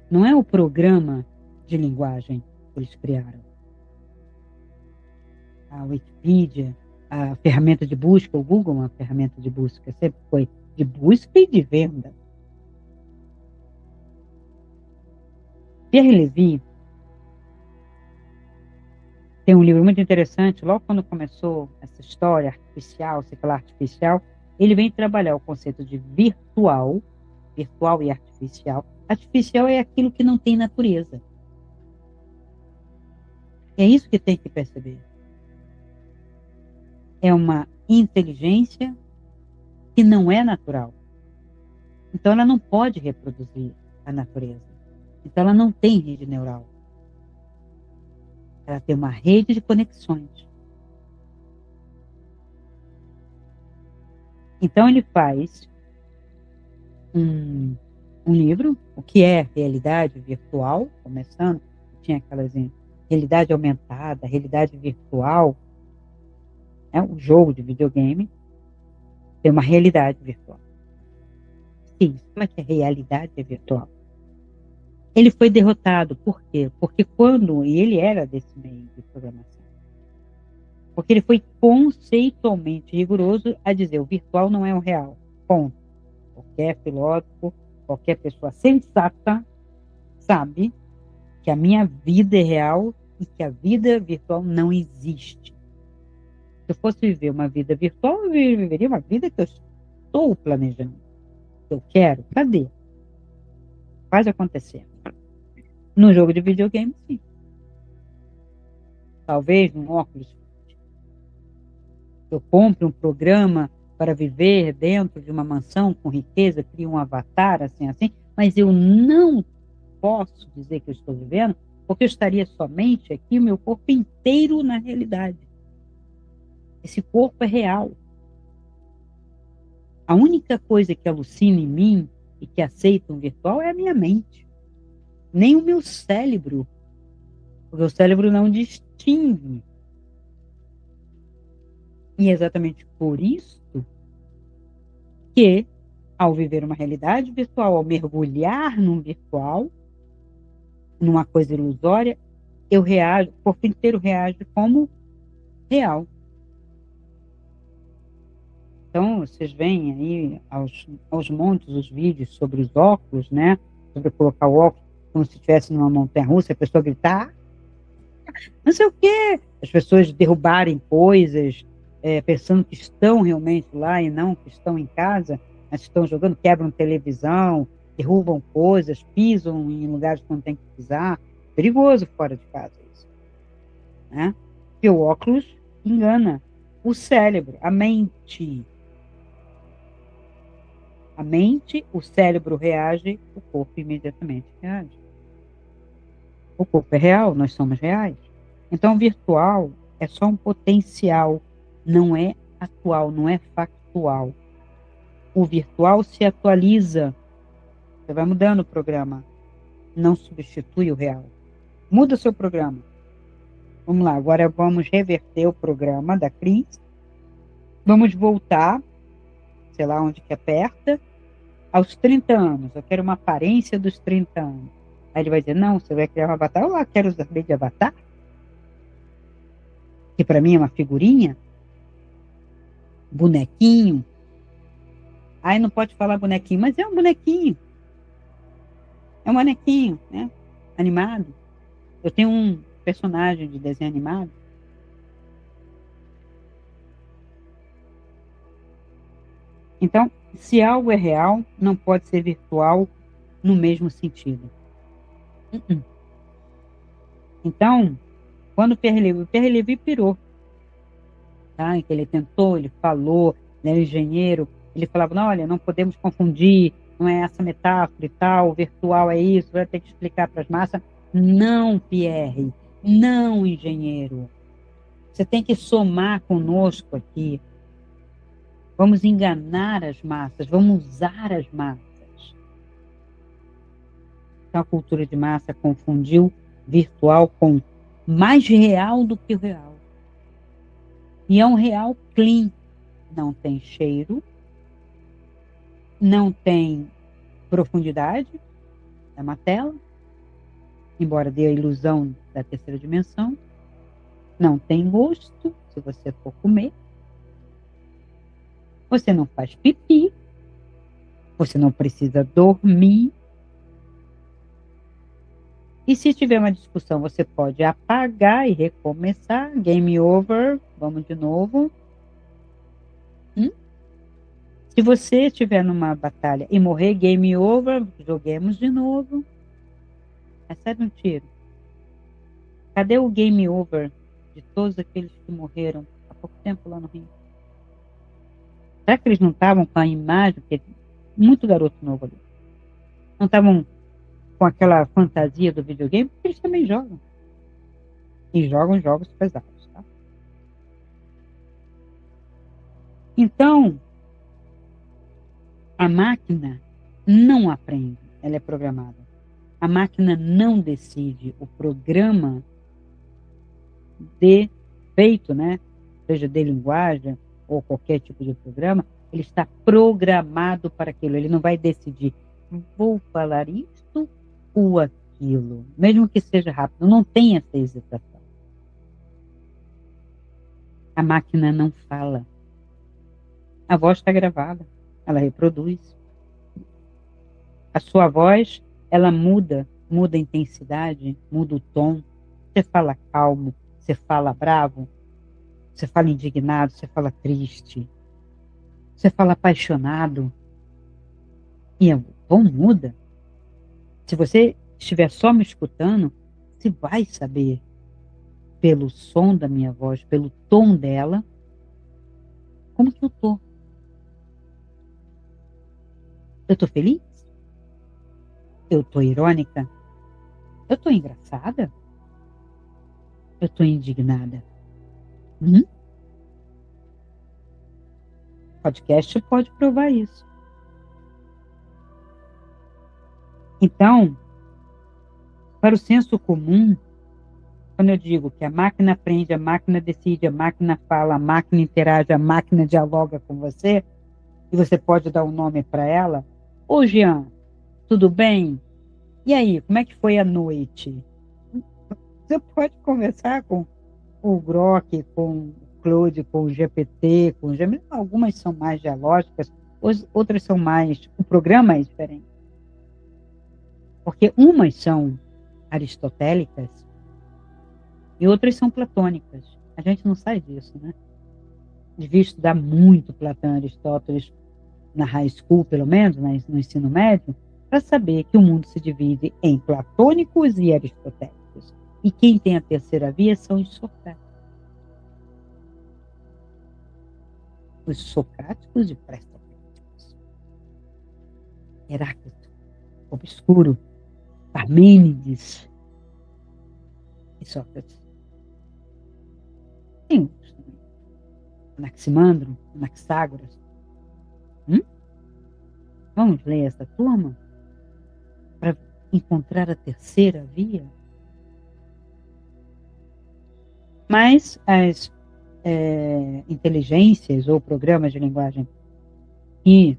Não é o programa de linguagem que eles criaram. A Wikipedia, a ferramenta de busca, o Google é uma ferramenta de busca, sempre foi de busca e de venda. Pierre Levy tem um livro muito interessante, logo quando começou essa história artificial, secular artificial, ele vem trabalhar o conceito de virtual e artificial. Artificial é aquilo que não tem natureza. É isso que tem que perceber. É uma inteligência que não é natural. Então, ela não pode reproduzir a natureza. Então, ela não tem rede neural. Ela tem uma rede de conexões. Então, ele faz um livro, o que é realidade virtual, começando, tinha aquelas em realidade aumentada, realidade virtual, um jogo de videogame, tem uma realidade virtual. Sim, como é que a realidade é virtual? Ele foi derrotado, por quê? Porque e ele era desse meio de programação, Porque ele foi conceitualmente rigoroso a dizer o virtual não é o real. Ponto. Qualquer filósofo, qualquer pessoa sensata sabe que a minha vida é real e que a vida virtual não existe. Se eu fosse viver uma vida virtual, eu viveria uma vida que eu estou planejando, que eu quero. Cadê? Faz acontecer. No jogo de videogame, sim. Talvez num óculos eu compre um programa para viver dentro de uma mansão com riqueza, crie um avatar, assim, mas eu não posso dizer que eu estou vivendo, porque eu estaria somente aqui, o meu corpo inteiro na realidade. Esse corpo é real. A única coisa que alucina em mim e que aceita um virtual é a minha mente. Nem o meu cérebro, porque o cérebro não distingue. E é exatamente por isso que, ao viver uma realidade virtual, ao mergulhar num virtual, numa coisa ilusória, eu reajo, o corpo inteiro reage como real. Então, vocês veem aí aos montes os vídeos sobre os óculos, né? Sobre colocar o óculos como se estivesse numa montanha-russa, a pessoa gritar, não sei o quê, as pessoas derrubarem coisas, pensando que estão realmente lá e não que estão em casa, mas estão jogando, quebram televisão, derrubam coisas, pisam em lugares que não tem que pisar. Perigoso fora de casa isso, né? Porque o óculos engana o cérebro, a mente. A mente, o cérebro reage, o corpo imediatamente reage. O corpo é real, nós somos reais. Então, o virtual é só um potencial, não é atual, não é factual. O virtual se atualiza, você vai mudando o programa, não substitui o real. Muda o seu programa. Vamos lá, agora vamos reverter o programa da Cris. Vamos voltar, sei lá onde que aperta, aos 30 anos. Eu quero uma aparência dos 30 anos. Aí ele vai dizer, não, você vai criar um avatar. Eu lá quero saber de avatar, que para mim é uma figurinha, bonequinho. Aí não pode falar bonequinho, mas é um bonequinho. É um bonequinho, né? Animado. Eu tenho um personagem de desenho animado. Então, se algo é real, não pode ser virtual no mesmo sentido. Uh-uh. Então, quando o Pierre Levy pirou, tá? Que ele tentou, ele falou, ele era engenheiro, ele falava, não, olha, não podemos confundir, não é essa metáfora e tal, o virtual é isso, vai ter que explicar para as massas. Não, Pierre, não, engenheiro. Você tem que somar conosco aqui. Vamos enganar as massas, vamos usar as massas. Então, a cultura de massa confundiu virtual com mais real do que o real. E é um real clean. Não tem cheiro, não tem profundidade, é uma tela, embora dê a ilusão da terceira dimensão. Não tem gosto, se você for comer. Você não faz pipi, você não precisa dormir. E se tiver uma discussão, você pode apagar e recomeçar. Game over, vamos de novo. Se você estiver numa batalha e morrer, game over, joguemos de novo. Recebe um tiro. Cadê o game over de todos aqueles que morreram há pouco tempo lá no Rio? Será que eles não estavam com a imagem? Porque muito garoto novo ali. Não estavam com aquela fantasia do videogame? Porque eles também jogam. E jogam jogos pesados, tá? Então, a máquina não aprende, ela é programada. A máquina não decide, o programa de feito, né? Seja de linguagem ou qualquer tipo de programa, ele está programado para aquilo. Ele não vai decidir, vou falar isto ou aquilo, mesmo que seja rápido. Não tem essa hesitação. A máquina não fala. A voz está gravada, ela reproduz. A sua voz, ela muda a intensidade, muda o tom. Você fala calmo, você fala bravo, você fala indignado, você fala triste, você fala apaixonado. E a voz muda. Se você estiver só me escutando, você vai saber, pelo som da minha voz, pelo tom dela, como que eu tô. Eu tô feliz? Eu tô irônica? Eu tô engraçada? Eu tô indignada? Hum? Podcast pode provar isso. Então, para o senso comum, quando eu digo que a máquina aprende, a máquina decide, a máquina fala, a máquina interage, a máquina dialoga com você, e você pode dar um nome para ela. Ô, Jean, tudo bem? E aí, como é que foi a noite? Você pode conversar com o Grok, com o Claude, com o GPT, com o Gemini. Algumas são mais dialógicas, outras são mais. O programa é diferente. Porque umas são aristotélicas e outras são platônicas. A gente não sai disso, né? Devia estudar muito Platão e Aristóteles na high school, pelo menos, no ensino médio, para saber que o mundo se divide em platônicos e aristotélicos. E quem tem a terceira via são os socráticos. Os socráticos e pré-socráticos. Heráclito, Obscuro, Parmênides e Sócrates. Tem outros também. Anaximandro, Anaxágoras. Vamos ler essa turma para encontrar a terceira via? Mas as inteligências ou programas de linguagem que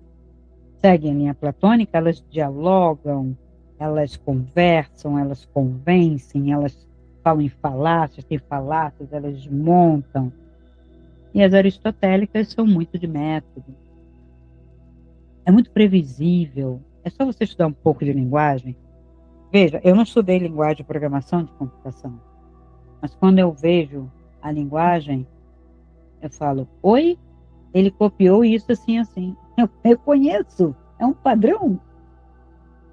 seguem a linha platônica, elas dialogam, elas conversam, elas convencem, elas falam em falácias, tem falácias, elas desmontam. E as aristotélicas são muito de método. É muito previsível. É só você estudar um pouco de linguagem. Veja, eu não estudei linguagem de programação de computação, mas quando eu vejo a linguagem, eu falo, oi, ele copiou isso assim, assim. Eu reconheço, é um padrão.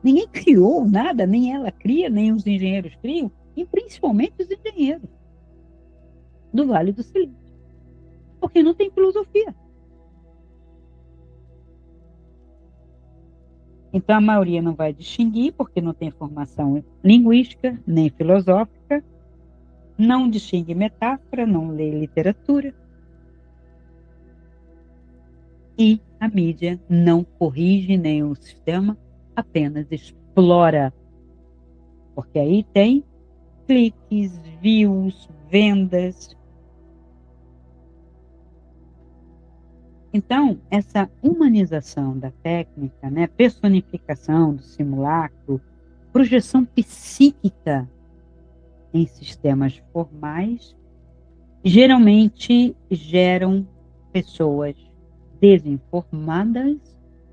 Ninguém criou nada, nem ela cria, nem os engenheiros criam, e principalmente os engenheiros do Vale do Silício, porque não tem filosofia. Então a maioria não vai distinguir, porque não tem formação linguística, nem filosófica, não distingue metáfora, não lê literatura, e a mídia não corrige nem o sistema, apenas explora, porque aí tem cliques, views, vendas. Então, essa humanização da técnica, né, personificação do simulacro, projeção psíquica em sistemas formais, geralmente geram pessoas desinformadas,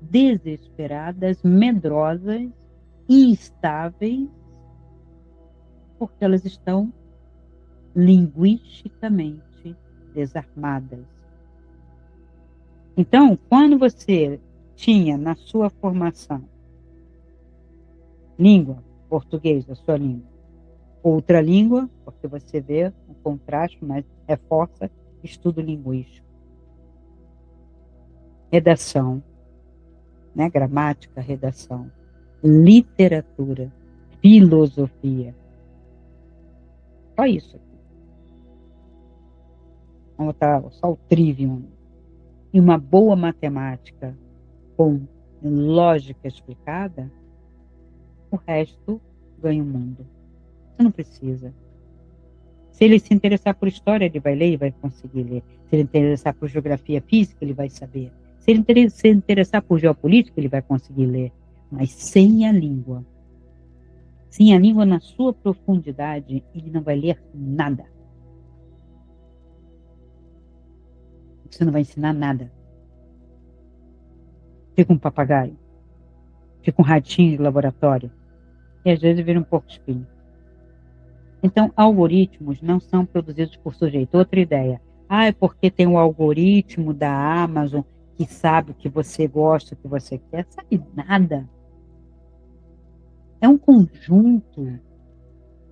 desesperadas, medrosas, instáveis, porque elas estão linguisticamente desarmadas. Então, quando você tinha na sua formação língua, português, a sua língua, outra língua, porque você vê o contraste, mas reforça estudo linguístico, redação, né, gramática, redação, literatura, filosofia, só isso aqui. Vamos botar só o trivium. E uma boa matemática com lógica explicada, o resto ganha o mundo. Você não precisa. Se ele se interessar por história, ele vai ler e vai conseguir ler. Se ele interessar por geografia física, ele vai saber. Se ele se interessar por geopolítica, ele vai conseguir ler. Mas sem a língua na sua profundidade, ele não vai ler nada. você não vai ensinar nada. Fica um papagaio, fica um ratinho de laboratório, e às vezes vira um porco-espinho. Então, algoritmos não são produzidos por sujeito. Outra ideia. Ah, é porque tem o algoritmo da Amazon que sabe o que você gosta, o que você quer. Sabe nada. É um conjunto.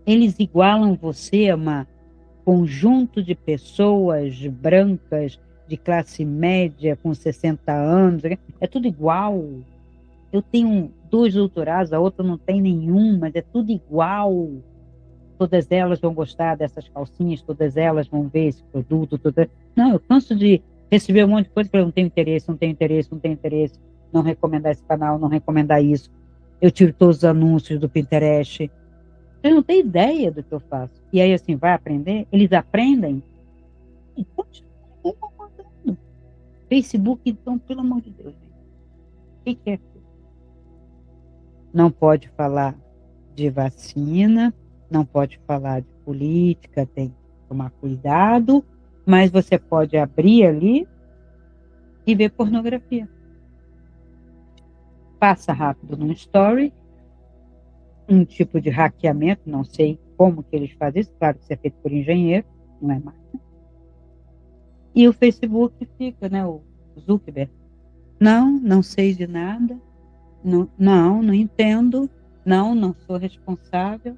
Eles igualam você a um conjunto de pessoas brancas de classe média com 60 anos. É tudo igual. Eu tenho 2 doutorados, a outra não tem nenhum, mas é tudo igual. Todas elas vão gostar dessas calcinhas, todas elas vão ver esse produto. Não, eu canso de receber um monte de coisa que eu não tenho interesse, não tenho interesse, não tenho interesse, não recomendar esse canal, não recomendar isso. Eu tiro todos os anúncios do Pinterest. Eu não tenho ideia do que eu faço. E aí, assim, vai aprender? Eles aprendem e continuam incomodando. Facebook, então, pelo amor de Deus, gente. O que é aquilo? Não pode falar de vacina, não pode falar de política, tem que tomar cuidado, mas você pode abrir ali e ver pornografia. Passa rápido num story, um tipo de hackeamento, não sei como que eles fazem isso, claro que isso é feito por engenheiro, não é máquina. E o Facebook fica, né, o Zuckerberg. Não sei de nada, não entendo, não sou responsável.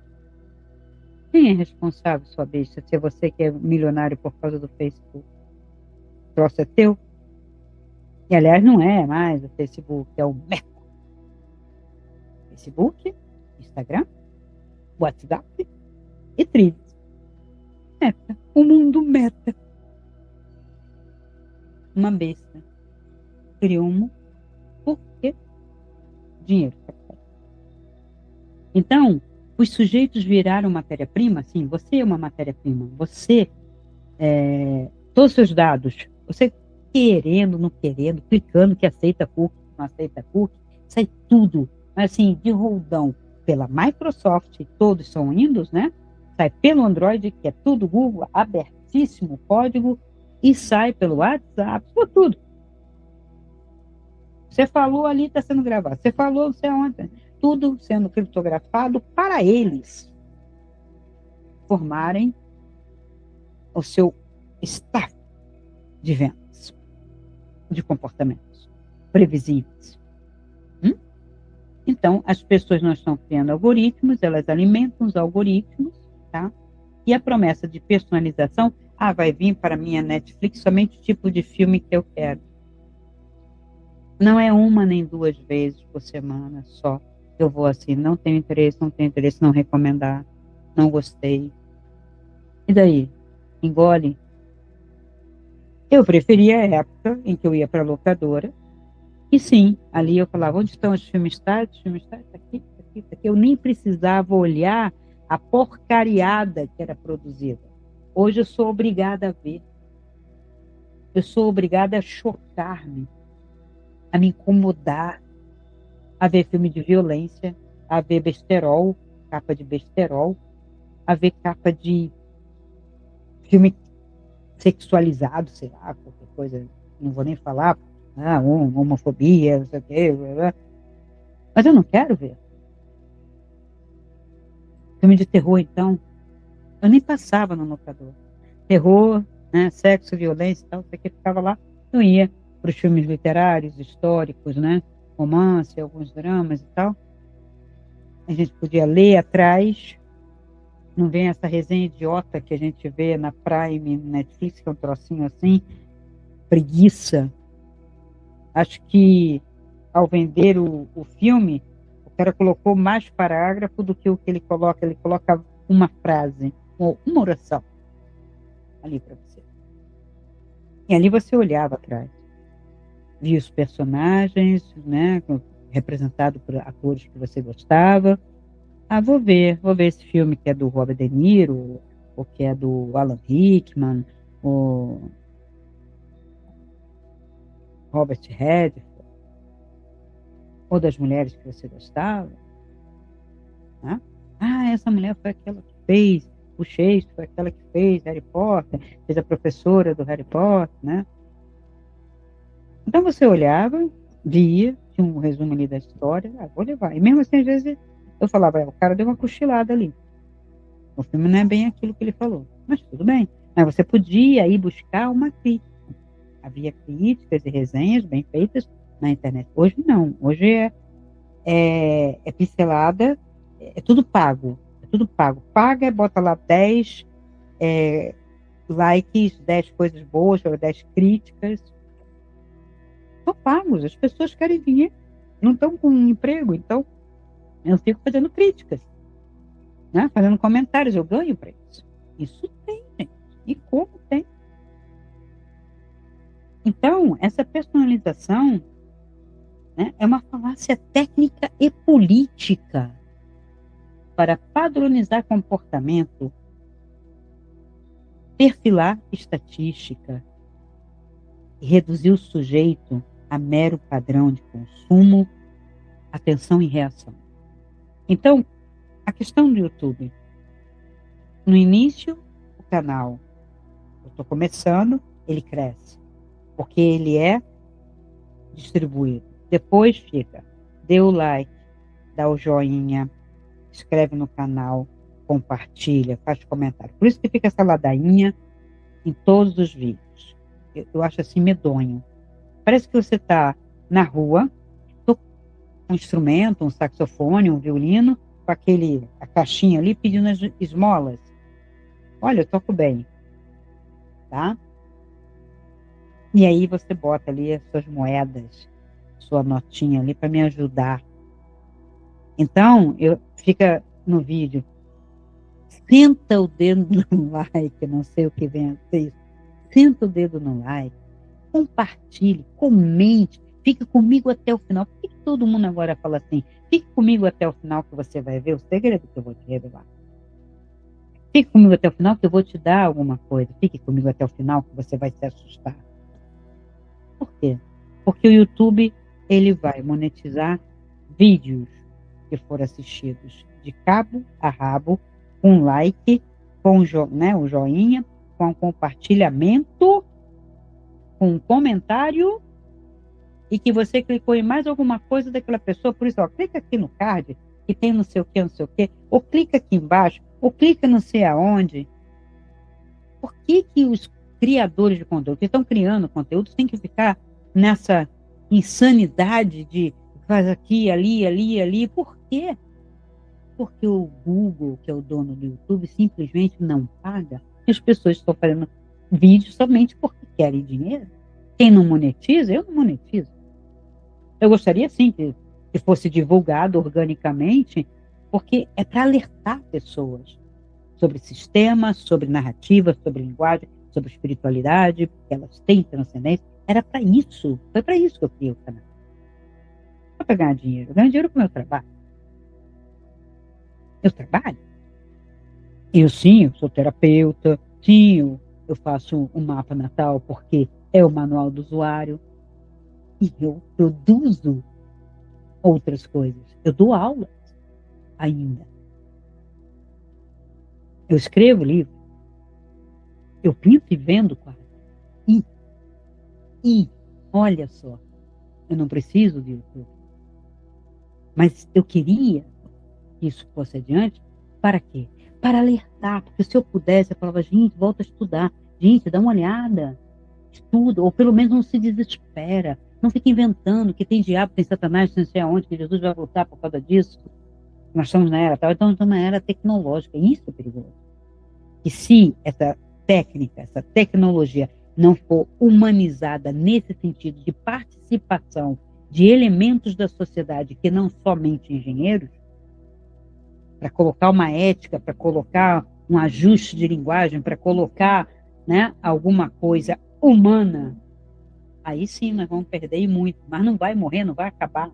Quem é responsável, sua besta, se é você que é milionário por causa do Facebook? O troço é teu? E, aliás, não é mais o Facebook, é o Meta. Facebook, Instagram, WhatsApp e Threads. Meta. O mundo Meta. Uma besta. Criou um porque dinheiro. Então, os sujeitos viraram matéria-prima? Sim, você é uma matéria-prima. Você, todos os seus dados, você querendo, não querendo, clicando que aceita cookie, não aceita cookie, sai tudo, mas assim, de roldão pela Microsoft, todos são Windows, né? Sai pelo Android, que é tudo Google, abertíssimo código, e sai pelo WhatsApp, por tudo. Você falou ali, está sendo gravado. Você falou, não sei onde, tudo sendo criptografado para eles formarem o seu staff de vendas, de comportamentos previsíveis. Então, as pessoas não estão criando algoritmos, elas alimentam os algoritmos, tá? E a promessa de personalização, vai vir para a minha Netflix somente o tipo de filme que eu quero. Não é uma nem 2 vezes por semana só. Eu vou assim, não tenho interesse, não recomendar, não gostei. E daí? Engole? Eu preferia a época em que eu ia para a locadora, e sim, ali eu falava, onde estão os filmes tais? Os filmes tais, tá aqui, tá aqui, tá aqui. Eu nem precisava olhar a porcariada que era produzida. Hoje eu sou obrigada a ver. Eu sou obrigada a chocar-me, a me incomodar, a ver filme de violência, a ver besterol, capa de besterol, a ver capa de filme sexualizado, sei lá, qualquer coisa, não vou nem falar, homofobia, não sei o quê, mas eu não quero ver. Filme de terror, então, eu nem passava no locador. Terror, né, sexo, violência e tal, você que ficava lá, eu ia para os filmes literários, históricos, né, romance, alguns dramas e tal. A gente podia ler atrás, não vem essa resenha idiota que a gente vê na Prime, Netflix, que é um trocinho assim, preguiça. Acho que ao vender o filme, o cara colocou mais parágrafo do que o que ele coloca uma frase, ou uma oração ali para você. E ali você olhava atrás, via os personagens, né, representado por atores que você gostava. Vou ver esse filme que é do Robert De Niro, ou que é do Alan Rickman, ou Robert Redford, ou das mulheres que você gostava, né? Essa mulher foi aquela que fez o Shakespeare, foi aquela que fez Harry Potter, fez a professora do Harry Potter, né? Então você olhava, via, tinha um resumo ali da história, vou levar. E mesmo assim, às vezes, eu falava, o cara deu uma cochilada ali. O filme não é bem aquilo que ele falou, mas tudo bem. Mas você podia ir buscar uma crítica. Havia críticas e resenhas bem feitas na internet. Hoje não. Hoje é pincelada, é tudo pago. É tudo pago. Paga, bota lá 10 likes, 10 coisas boas, ou 10 críticas. São pagos. As pessoas querem dinheiro. Não estão com um emprego. Então, eu fico fazendo críticas, né? Fazendo comentários. Eu ganho para isso. Isso tem, gente. E como tem? Então, essa personalização, né, é uma falácia técnica e política para padronizar comportamento, perfilar estatística e reduzir o sujeito a mero padrão de consumo, atenção e reação. Então, a questão do YouTube. No início, o canal, eu estou começando, ele cresce, porque ele é distribuído. Depois fica, dê o like, dá o joinha, inscreve no canal, compartilha, faz comentário. Por isso que fica essa ladainha em todos os vídeos. Eu acho assim medonho. Parece que você está na rua, com um instrumento, um saxofone, um violino, com a caixinha ali pedindo as esmolas. Olha, eu toco bem, tá? E aí você bota ali as suas moedas, sua notinha ali para me ajudar. Então, fica no vídeo, senta o dedo no like, não sei o que vem a ser isso. Senta o dedo no like, compartilhe, comente, fique comigo até o final. Por que todo mundo agora fala assim? Fique comigo até o final que você vai ver o segredo que eu vou te revelar. Fique comigo até o final que eu vou te dar alguma coisa. Fique comigo até o final que você vai se assustar. Por quê? Porque o YouTube, ele vai monetizar vídeos que foram assistidos de cabo a rabo, com like, com o joinha, com o compartilhamento, com um comentário, e que você clicou em mais alguma coisa daquela pessoa. Por isso, clica aqui no card, que tem não sei o que, não sei o que, ou clica aqui embaixo, ou clica não sei aonde. Por que os criadores de conteúdo que estão criando conteúdo têm que ficar nessa insanidade de faz aqui, ali, ali, ali? Por quê? Porque o Google, que é o dono do YouTube, simplesmente não paga. E as pessoas estão fazendo vídeo somente porque querem dinheiro. Quem não monetiza, eu não monetizo. Eu gostaria, sim, que fosse divulgado organicamente, porque é para alertar pessoas sobre sistema, sobre narrativa, sobre linguagem, sobre espiritualidade, porque elas têm transcendência. Era para isso. Foi para isso que eu criei o canal. Não para ganhar dinheiro. Eu ganho dinheiro com o meu trabalho. Eu trabalho. Eu, sim, eu sou terapeuta. Sim, eu faço um mapa natal porque é o manual do usuário. E eu produzo outras coisas. Eu dou aulas ainda. Eu escrevo livro. Eu pinto e vendo quadro. E, olha só, eu não preciso de YouTube. Mas eu queria que isso fosse adiante. Para quê? Para alertar. Porque se eu pudesse, eu falava, gente, volta a estudar. Gente, dá uma olhada. Estuda. Ou pelo menos não se desespera. Não fica inventando que tem diabo, tem satanás, não sei aonde, que Jesus vai voltar por causa disso. Nós estamos na era tal. Então, estamos na era tecnológica. Isso é perigoso. E se essa técnica, essa tecnologia não for humanizada nesse sentido de participação de elementos da sociedade que não somente engenheiros, para colocar uma ética, para colocar um ajuste de linguagem, para colocar, né, alguma coisa humana, aí sim nós vamos perder e muito, mas não vai morrer, não vai acabar.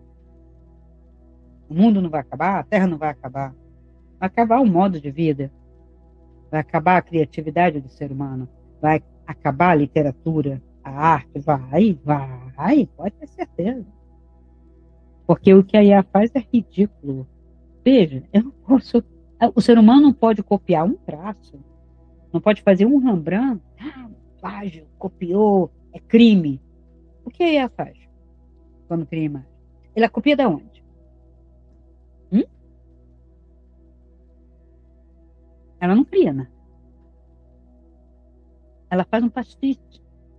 O mundo não vai acabar, a Terra não vai acabar. Vai acabar o modo de vida, vai acabar a criatividade do ser humano, vai acabar a literatura, a arte, vai, pode ter certeza. Porque o que a IA faz é ridículo. Veja, eu não posso. O ser humano não pode copiar um traço, não pode fazer um Rembrandt, plágio, copiou, é crime. O que a IA faz quando cria imagem? Ela copia da onde? Hum? Ela não cria, né? Ela faz um pastiche.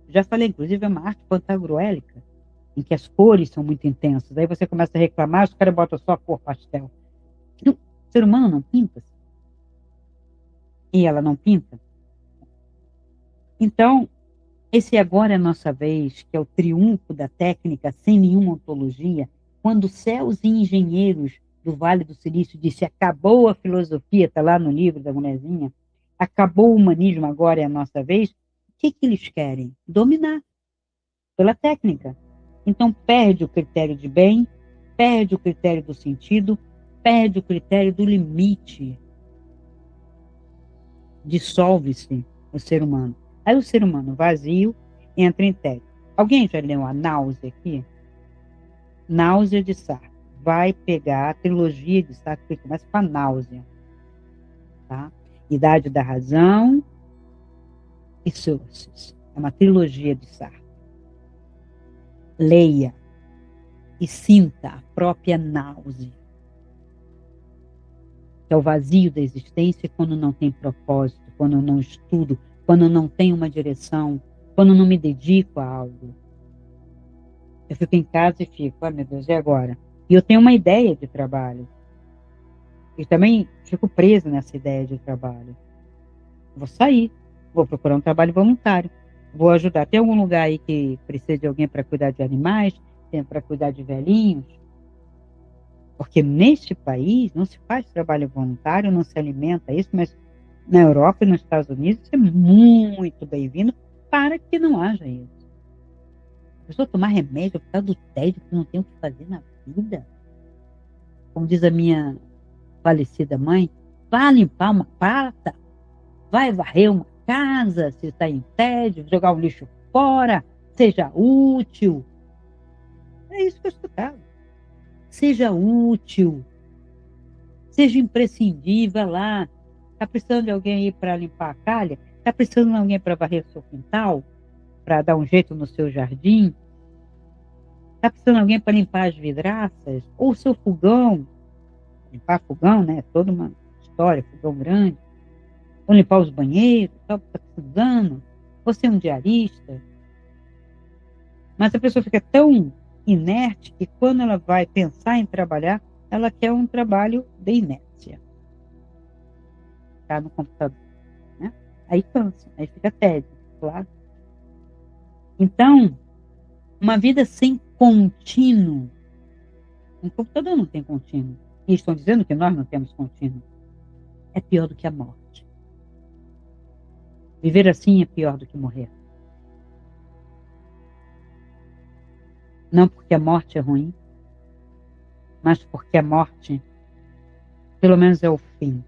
Já falei, inclusive, é uma arte pantagruélica, em que as cores são muito intensas. Aí você começa a reclamar, os caras botam só a cor pastel. Não, o ser humano não pinta. E ela não pinta. Então, esse agora é a nossa vez, que é o triunfo da técnica sem nenhuma ontologia, quando céus e engenheiros do Vale do Silício disse acabou a filosofia, está lá no livro da mulherzinha, acabou o humanismo, agora é a nossa vez, o que, que eles querem? Dominar pela técnica. Então perde o critério de bem, perde o critério do sentido, perde o critério do limite, dissolve-se o ser humano. Aí o ser humano vazio entra em tédio. Alguém já leu a Náusea aqui? Náusea de Sartre. Vai pegar a trilogia de Sartre, que começa com a náusea. Tá? Idade da Razão e Sources. É uma trilogia de Sartre. Leia e sinta a própria náusea. Que é o vazio da existência quando não tem propósito, quando eu não estudo, quando eu não tenho uma direção, quando eu não me dedico a algo. Eu fico em casa e fico, ah, meu Deus, e agora? E eu tenho uma ideia de trabalho. E também fico presa nessa ideia de trabalho. Vou sair, vou procurar um trabalho voluntário, vou ajudar. Tem algum lugar aí que precisa de alguém para cuidar de animais, para cuidar de velhinhos? Porque neste país não se faz trabalho voluntário, não se alimenta isso, mas na Europa e nos Estados Unidos isso é muito bem-vindo para que não haja isso. A pessoa tomar remédio por causa do tédio, que não tem o que fazer na vida. Como diz a minha falecida mãe, vá limpar uma prata, vai varrer uma casa, se está em tédio, jogar o lixo fora, seja útil. É isso que eu escutava. Seja útil, seja imprescindível, vai lá. Está precisando de alguém aí para limpar a calha? Está precisando de alguém para varrer o seu quintal? Para dar um jeito no seu jardim? Está precisando de alguém para limpar as vidraças? Ou o seu fogão? Limpar fogão, né? Toda uma história, fogão grande. Ou limpar os banheiros, está precisando. Você é um diarista. Mas a pessoa fica tão inerte que quando ela vai pensar em trabalhar, ela quer um trabalho de inércia. Tá no computador, né? Aí cansa, aí fica tédio, claro. Então, uma vida sem contínuo. Um computador não tem contínuo. E estão dizendo que nós não temos contínuo. É pior do que a morte. Viver assim é pior do que morrer. Não porque a morte é ruim, mas porque a morte, pelo menos, é o fim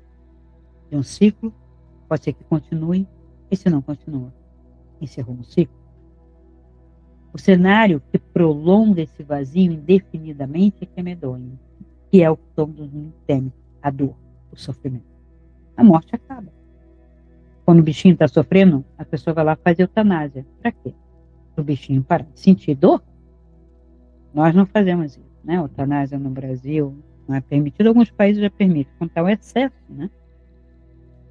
de um ciclo. Pode ser que continue, e se não continua, encerrou um ciclo. O cenário que prolonga esse vazio indefinidamente é que é medonho, que é o que todo mundo teme, a dor, o sofrimento. A morte acaba. Quando o bichinho está sofrendo, a pessoa vai lá e faz eutanásia. Para quê? Para o bichinho parar de sentir dor? Nós não fazemos isso, né? Eutanásia no Brasil não é permitido, alguns países já permitem, quando está o excesso, né?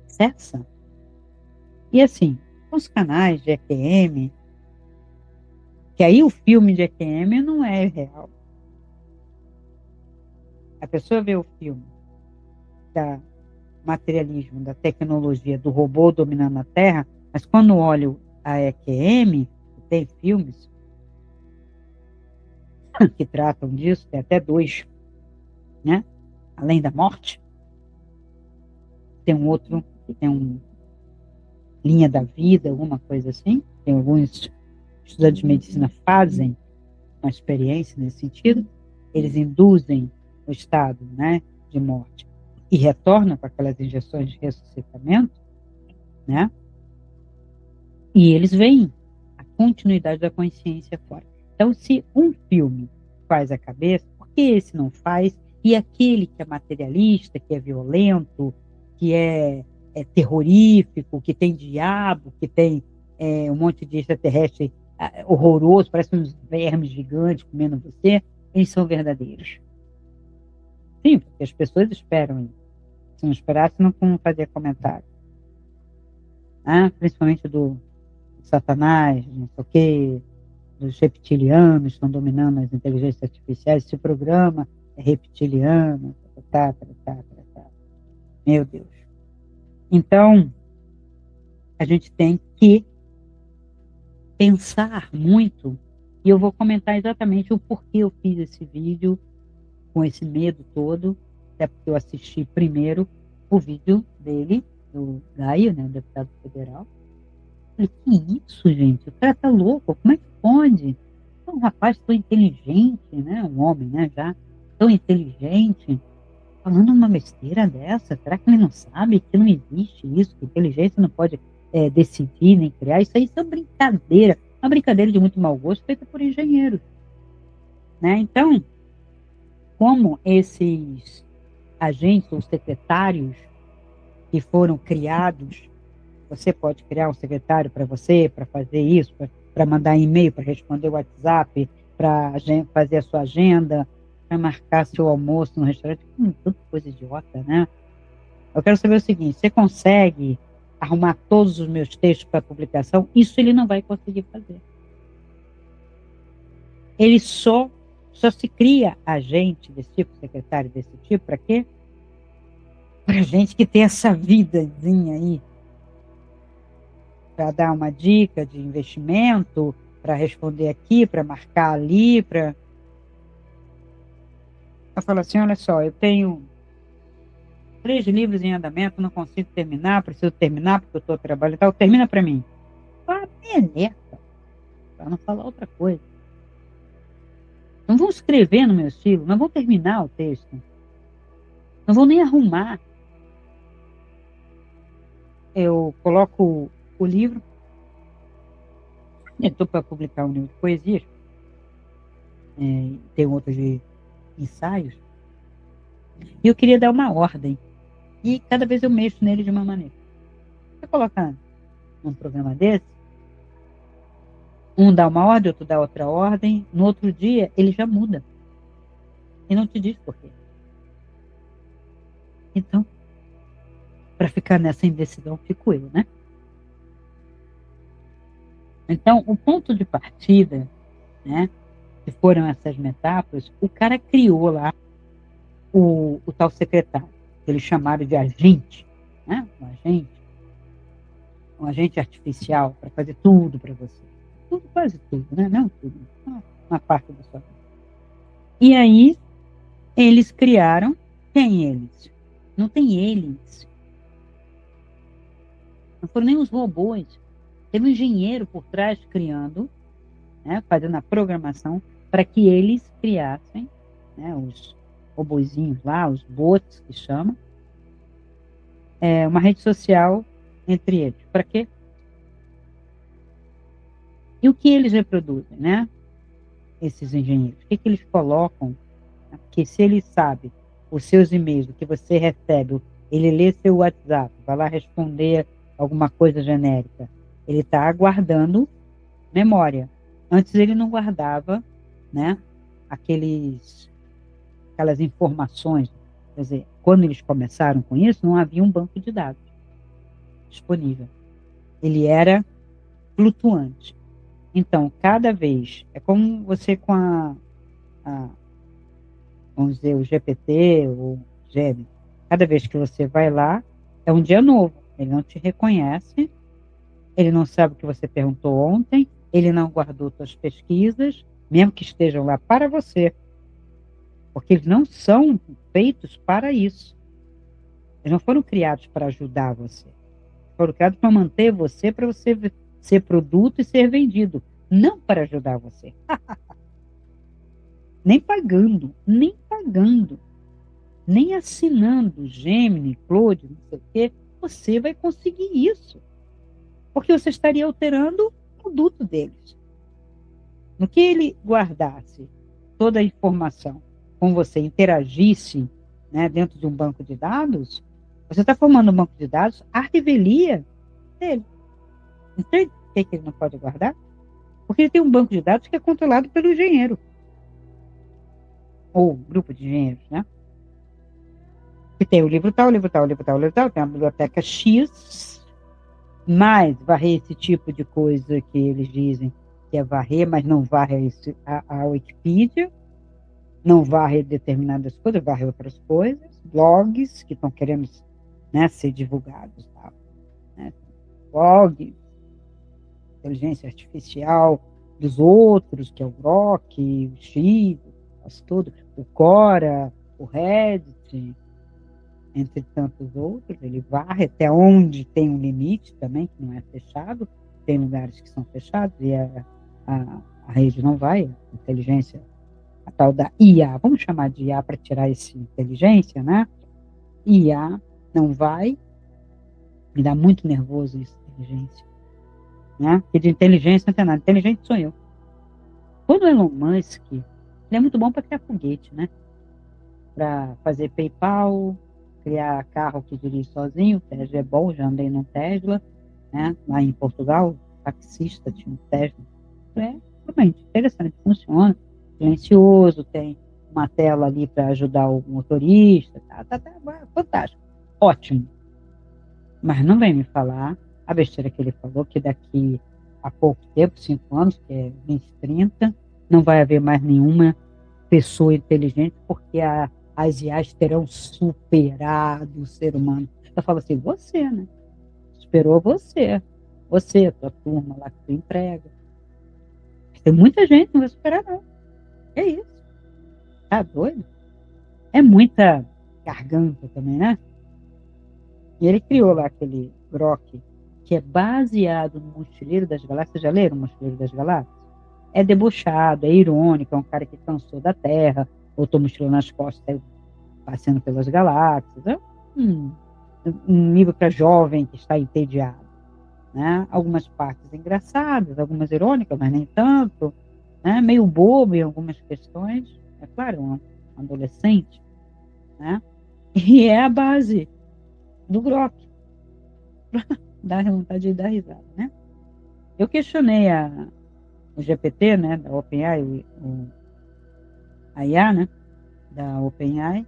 Cessa. E assim, os canais de EQM, que aí o filme de EQM não é real. A pessoa vê o filme da materialismo, da tecnologia, do robô dominando a Terra, mas quando olha a EQM, tem filmes que tratam disso, tem até dois, né? Além da morte, tem um outro que tem um linha da vida, alguma coisa assim. Tem alguns estudantes de medicina fazem uma experiência nesse sentido. Eles induzem o estado, né, de morte e retornam com aquelas injeções de ressuscitamento, né? E eles veem a continuidade da consciência fora. Então, se um filme faz a cabeça, por que esse não faz? E aquele que é materialista, que é violento, que é terrorífico, que tem diabo, que tem um monte de extraterrestre horroroso, parecem uns vermes gigantes comendo você, eles são verdadeiros. Sim, porque as pessoas esperam isso. Se não esperasse, não fazia comentário. Principalmente do Satanás, não sei o quê, dos reptilianos estão dominando as inteligências artificiais. Esse programa é reptiliano. Tá. Meu Deus. Então, a gente tem que pensar muito, e eu vou comentar exatamente o porquê eu fiz esse vídeo com esse medo todo, até porque eu assisti primeiro o vídeo dele, do Gaio, né, o deputado federal. Falei, que isso, gente? O cara tá louco, como é que pode? Um rapaz tão inteligente, né, um homem, né, já tão inteligente, falando uma besteira dessa. Será que ele não sabe que não existe isso, que inteligência não pode decidir nem criar? Isso é uma brincadeira de muito mau gosto feita por engenheiros, né? Então, como esses agentes ou secretários que foram criados, você pode criar um secretário para você, para fazer isso, para mandar e-mail, para responder o WhatsApp, para fazer a sua agenda, para marcar seu almoço no restaurante, tanta coisa idiota, né? Eu quero saber o seguinte: você consegue arrumar todos os meus textos para publicação? Isso ele não vai conseguir fazer. Ele só se cria agente desse tipo, secretário desse tipo, para quê? Para gente que tem essa vidazinha aí, para dar uma dica de investimento, para responder aqui, para marcar ali, para. Eu falo assim: olha só, eu tenho 3 livros em andamento, não consigo terminar, preciso terminar porque eu estou trabalhando e tal, termina para mim. Beleza, para não falar outra coisa. Não vão escrever no meu estilo, não vão terminar o texto, não vão nem arrumar. Eu coloco o livro, estou para publicar um livro de poesias, tem outro de ensaios, e eu queria dar uma ordem. E cada vez eu mexo nele de uma maneira. Você coloca num programa desse, um dá uma ordem, outro dá outra ordem, no outro dia ele já muda. E não te diz por quê. Então, para ficar nessa indecisão, fico eu, né? Então, o ponto de partida, né, que foram essas metáforas, o cara criou lá o tal secretário, que eles chamaram de agente, né? Um agente artificial para fazer tudo para você. Tudo, quase tudo, né? Não tudo, uma parte da sua vida. E aí, eles criaram, quem eles? Não tem eles. Não foram nem os robôs. Teve um engenheiro por trás criando, né, fazendo a programação para que eles criassem, né, os robozinhos lá, os bots que chamam, uma rede social entre eles. Para quê? E o que eles reproduzem, né? Esses engenheiros. O que eles colocam? Porque se ele sabe os seus e-mails, o que você recebe, ele lê seu WhatsApp, vai lá responder alguma coisa genérica, ele está guardando memória. Antes ele não guardava, né, aquelas informações. Quer dizer, quando eles começaram com isso, não havia um banco de dados disponível. Ele era flutuante. Então, cada vez, é como você com vamos dizer, o GPT, o Gemini, cada vez que você vai lá, é um dia novo. Ele não te reconhece, ele não sabe o que você perguntou ontem, ele não guardou suas pesquisas, mesmo que estejam lá para você, porque eles não são feitos para isso. Eles não foram criados para ajudar você. Foram criados para manter você, para você ser produto e ser vendido, não para ajudar você. Nem pagando, nem assinando Gemini, Claude, não sei o quê, você vai conseguir isso. Porque você estaria alterando o produto deles. No que ele guardasse toda a informação com você, interagisse, né, dentro de um banco de dados, você está formando um banco de dados à revelia dele. Entende por que ele não pode guardar? Porque ele tem um banco de dados que é controlado pelo engenheiro, ou grupo de engenheiros, né? Que tem o livro tal, o livro tal, o livro tal, o livro tal, tem a biblioteca X, mas varrer esse tipo de coisa que eles dizem que é varrer, mas não varre a Wikipedia, não varre determinadas coisas, varre outras coisas, blogs que estão querendo, né, ser divulgados, tal, né? Blogs, inteligência artificial dos outros, que é o Grok, o X, tudo, o Quora, o Reddit, entre tantos outros, ele varre até onde tem um limite também, que não é fechado, tem lugares que são fechados e a rede não vai, a inteligência, a tal da IA, vamos chamar de IA para tirar esse inteligência, né? IA não vai, me dá muito nervoso isso, inteligência, né? Porque de inteligência não tem nada, inteligente sou eu. Quando o Elon Musk, ele é muito bom para criar foguete, né? Para fazer PayPal, criar carro que dirige sozinho, o Tesla é bom, já andei num Tesla, né? Lá em Portugal, taxista tinha um Tesla. É realmente interessante, funciona, silencioso, tem uma tela ali para ajudar o motorista, fantástico, ótimo. Mas não vem me falar a besteira que ele falou, que daqui a pouco tempo, 5 anos, que é 2030, não vai haver mais nenhuma pessoa inteligente, porque as IAs terão superado o ser humano. Eu falo assim, você, né? Superou você, tua turma lá que tu emprega. Tem muita gente, não vai superar, não. É isso. Tá doido? É muita garganta também, né? E ele criou lá aquele Grok, que é baseado no Mochileiro das Galáxias. Já leram o Mochileiro das Galáxias? É debochado, é irônico, é um cara que cansou da Terra, botou mochila nas costas, saiu passeando pelas galáxias. É um, um livro para jovem que está entediado, né? Algumas partes engraçadas, algumas irônicas, mas nem tanto, né? Meio bobo em algumas questões. É claro, um adolescente, né? E é a base do Grok. Dá vontade de dar risada, né? Eu questionei o GPT, né, da OpenAI, a IA, né, da OpenAI.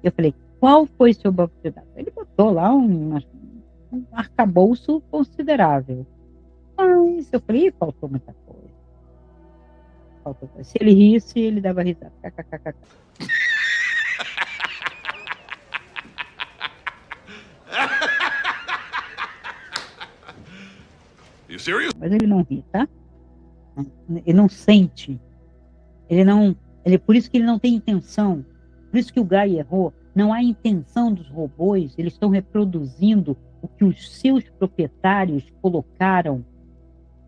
Eu falei, qual foi seu banco de dados? Ele botou lá um arcabouço considerável. Mas eu falei, faltou muita coisa. Faltou coisa. Se ele risse, ele dava risada. KKKK. Mas ele não ri, tá? Ele não sente. Ele não. Por isso que ele não tem intenção. Por isso que o Guy errou. Não há intenção dos robôs. Eles estão reproduzindo o que os seus proprietários colocaram.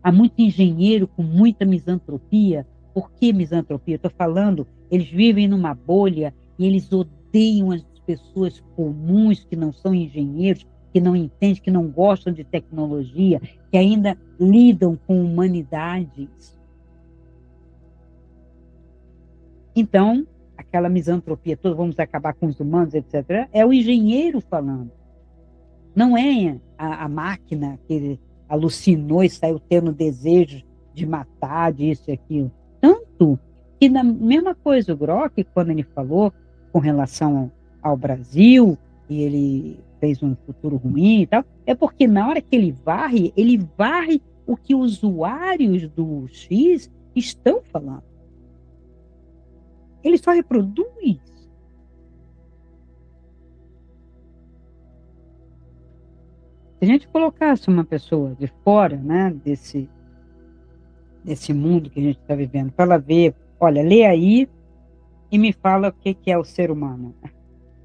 Há muito engenheiro com muita misantropia. Por que misantropia? Estou falando, eles vivem numa bolha e eles odeiam as pessoas comuns que não são engenheiros, que não entendem, que não gostam de tecnologia, que ainda lidam com humanidades. Então, aquela misantropia toda, vamos acabar com os humanos, etc., é o engenheiro falando. Não é a máquina que alucinou e saiu tendo desejo de matar, disso e aquilo. Tanto que, na mesma coisa, o Grok, quando ele falou com relação ao Brasil, e ele fez um futuro ruim e tal, é porque na hora que ele varre o que os usuários do X estão falando. Ele só reproduz. Se a gente colocasse uma pessoa de fora, né, desse mundo que a gente está vivendo, para ela ver, olha, lê aí e me fala o que é o ser humano.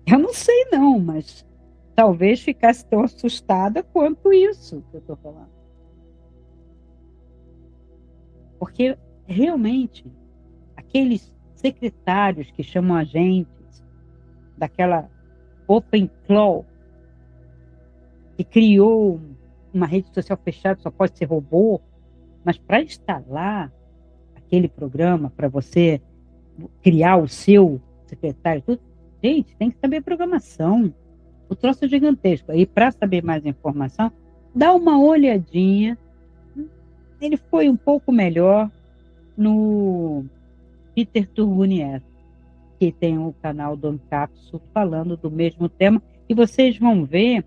Eu não sei não, mas talvez ficasse tão assustada quanto isso que eu estou falando. Porque realmente aqueles secretários que chamam agentes daquela OpenClaw, que criou uma rede social fechada, só pode ser robô, mas para instalar aquele programa, para você criar o seu secretário, tudo, gente, tem que saber programação. O troço é gigantesco. Aí, para saber mais informação, dá uma olhadinha. Ele foi um pouco melhor no Peter Turgunieff, que tem o canal do Ancapsu falando do mesmo tema, e vocês vão ver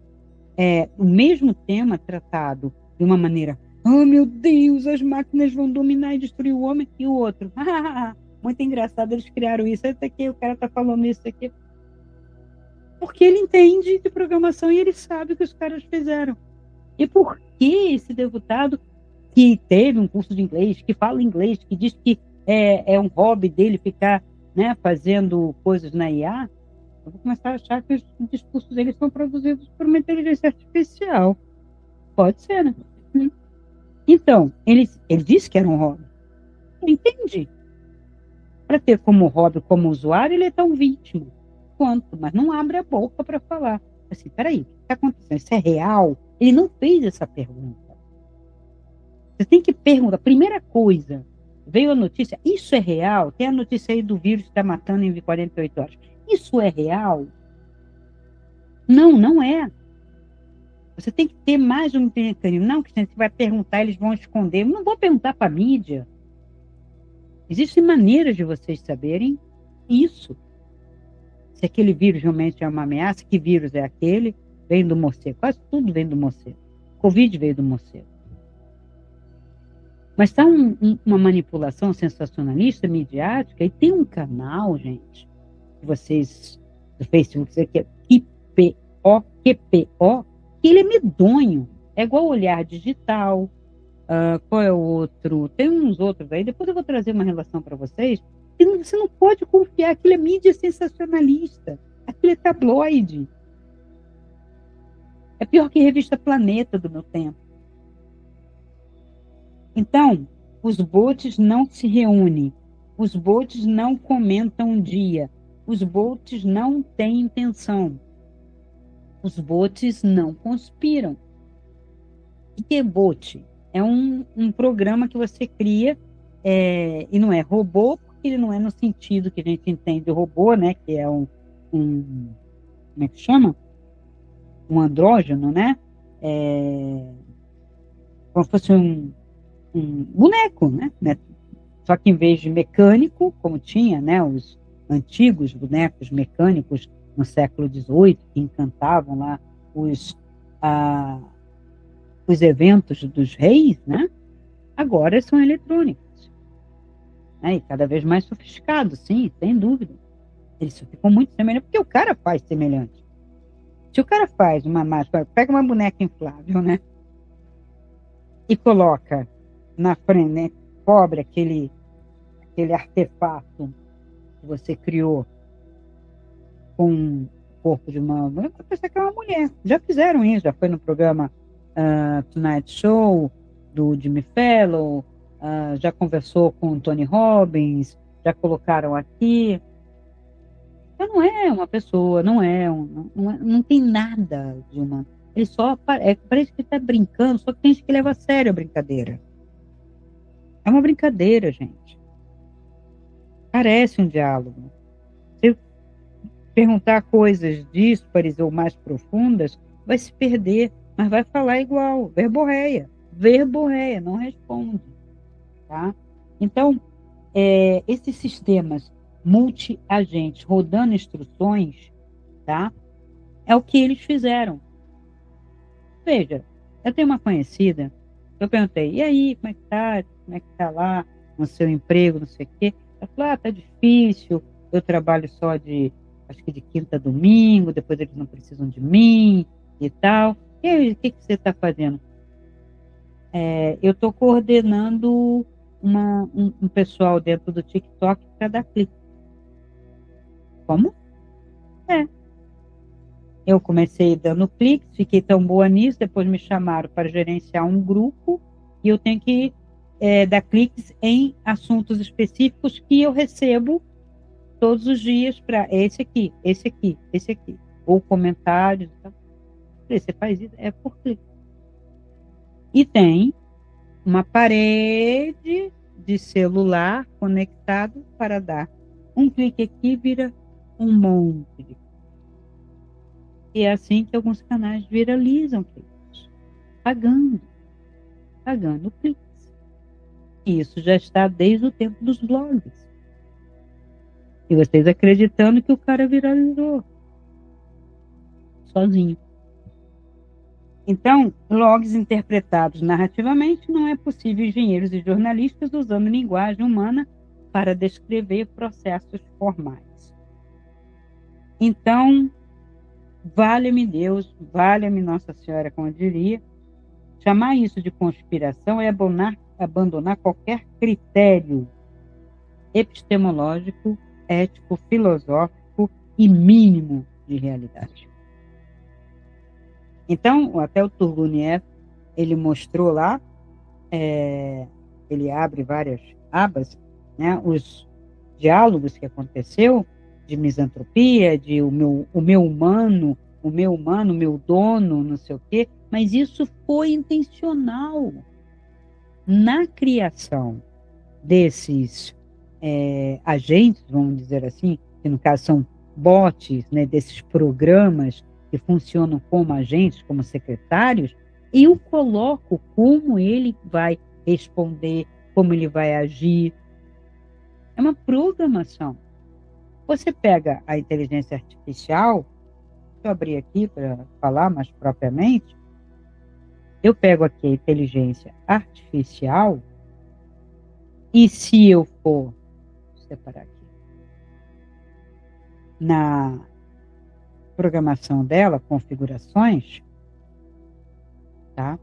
o mesmo tema tratado de uma maneira, oh meu Deus, as máquinas vão dominar e destruir o homem, e o outro, muito engraçado, eles criaram isso, até que o cara tá falando isso aqui, porque ele entende de programação e ele sabe o que os caras fizeram. E por que esse deputado que teve um curso de inglês, que fala inglês, que diz que é um hobby dele ficar, né, fazendo coisas na IA, eu vou começar a achar que os discursos deles são produzidos por uma inteligência artificial. Pode ser, né? Então, ele disse que era um hobby. Eu entendi. Para ter como hobby, como usuário, ele é tão vítima quanto, mas não abre a boca para falar. Assim, peraí, o que está acontecendo? Isso é real? Ele não fez essa pergunta. Você tem que perguntar. Primeira coisa, veio a notícia, isso é real? Tem a notícia aí do vírus que está matando em 48 horas. Isso é real? Não, não é. Você tem que ter mais um mecanismo. Não, que você vai perguntar, eles vão esconder. Eu não vou perguntar para a mídia. Existem maneiras de vocês saberem isso. Se aquele vírus realmente é uma ameaça, que vírus é aquele? Vem do morcego. Quase tudo vem do morcego. Covid veio do morcego. Mas está uma manipulação sensacionalista, midiática, e tem um canal, gente, que vocês, do Facebook, que é QPO, que ele é medonho. É igual Olhar Digital. Qual é o outro? Tem uns outros aí, depois eu vou trazer uma relação para vocês. Você não pode confiar, aquilo é mídia sensacionalista, aquilo é tabloide. É pior que revista Planeta do meu tempo. Então, os bots não se reúnem, os bots não comentam um dia, os bots não têm intenção, os bots não conspiram. O que é bot? É um programa que você cria, e não é robô, porque ele não é no sentido que a gente entende o robô, né? Que é como é que chama? Um andrógeno, né? Como se fosse um boneco, né? Só que em vez de mecânico, como tinha, né? Os antigos bonecos mecânicos no século XVIII, que encantavam lá os, ah, os eventos dos reis, né? Agora são eletrônicos, né? E cada vez mais sofisticados, sim, sem dúvida. Eles ficam muito semelhantes, porque o cara faz semelhante. Se o cara faz uma máscara, pega uma boneca inflável, né? E coloca na frente, né? Cobre aquele artefato que você criou com o corpo de uma mulher, vai pensar que é uma mulher. Já fizeram isso, já foi no programa Tonight Show, do Jimmy Fallon, já conversou com o Tony Robbins, já colocaram aqui. Então, não é uma pessoa, não tem nada de uma. Ele só parece que está brincando, só que tem gente que leva a sério a brincadeira. É uma brincadeira, gente. Parece um diálogo. Se perguntar coisas díspares ou mais profundas, vai se perder, mas vai falar igual, verborreia, não responde, tá? Então, esses sistemas multi-agentes rodando instruções, tá? É o que eles fizeram. Veja, eu tenho uma conhecida, eu perguntei, e aí, como é que tá? Como é que tá lá no seu emprego, não sei o quê? Ela falou, tá difícil, eu trabalho só acho que de quinta a domingo, depois eles não precisam de mim e tal. E aí, o que você está fazendo? Eu estou coordenando um pessoal dentro do TikTok para dar clique. Como? É. Eu comecei dando cliques, fiquei tão boa nisso, depois me chamaram para gerenciar um grupo e eu tenho que dar cliques em assuntos específicos que eu recebo todos os dias para esse aqui, esse aqui, esse aqui, ou comentários. Tá? Você faz isso, é por clique. E tem uma parede de celular conectado para dar um clique aqui vira um monte de. E é assim que alguns canais viralizam cliques, pagando cliques. E isso já está desde o tempo dos blogs. E vocês acreditando que o cara viralizou sozinho. Então, logs interpretados narrativamente não é possível engenheiros e jornalistas usando linguagem humana para descrever processos formais. Então, vale-me Deus, vale-me Nossa Senhora, como eu diria, chamar isso de conspiração é abandonar qualquer critério epistemológico, ético, filosófico e mínimo de realidade. Então, até o Turguniev, ele mostrou lá, ele abre várias abas, né, os diálogos que aconteceu de misantropia, de o meu humano, o meu dono, não sei o quê, mas isso foi intencional na criação desses agentes, vamos dizer assim, que no caso são bots, né, desses programas que funcionam como agentes, como secretários, e eu coloco como ele vai responder, como ele vai agir. É uma programação. Você pega a inteligência artificial, deixa eu abrir aqui para falar mais propriamente, eu pego aqui a inteligência artificial, e se eu for separar aqui, na programação dela, configurações, tá?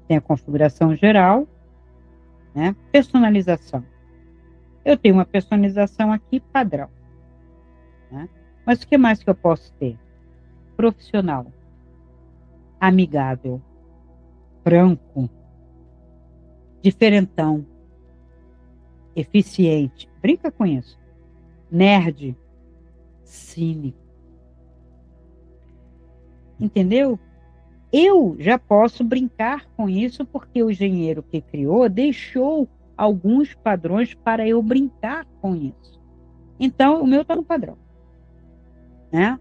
Tem a configuração geral, né? Personalização. Eu tenho uma personalização aqui padrão, né? Mas o que mais que eu posso ter? Profissional, amigável, franco, diferentão, eficiente. Brinca com isso. Nerd, cínico. Entendeu? Eu já posso brincar com isso porque o engenheiro que criou deixou alguns padrões para eu brincar com isso. Então, o meu está no padrão, né?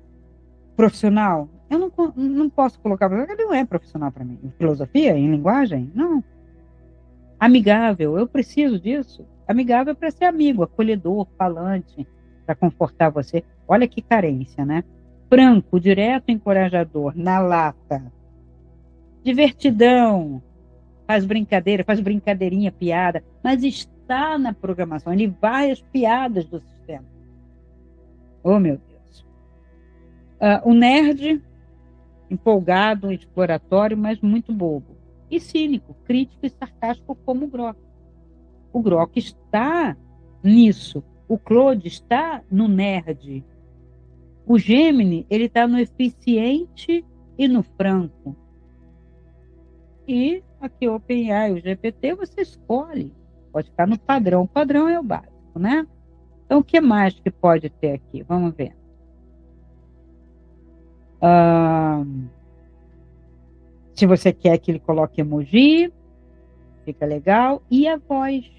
Profissional, eu não posso colocar, ele não é profissional para mim. Em filosofia, em linguagem, não. Amigável, eu preciso disso. Amigável para ser amigo, acolhedor, falante, para confortar você. Olha que carência, né? Franco, direto, encorajador, na lata. Divertidão, faz brincadeira, faz brincadeirinha, piada, mas está na programação, ele vai às piadas do sistema. Oh, meu Deus. O nerd, empolgado, exploratório, mas muito bobo. E cínico, crítico e sarcástico como o Grok. O Grok está nisso. O Claude está no nerd. O Gemini, ele está no eficiente e no franco. E aqui o OpenAI, o GPT, você escolhe. Pode ficar no padrão. O padrão é o básico, né? Então, o que mais que pode ter aqui? Vamos ver. Se você quer que ele coloque emoji, fica legal. E a voz.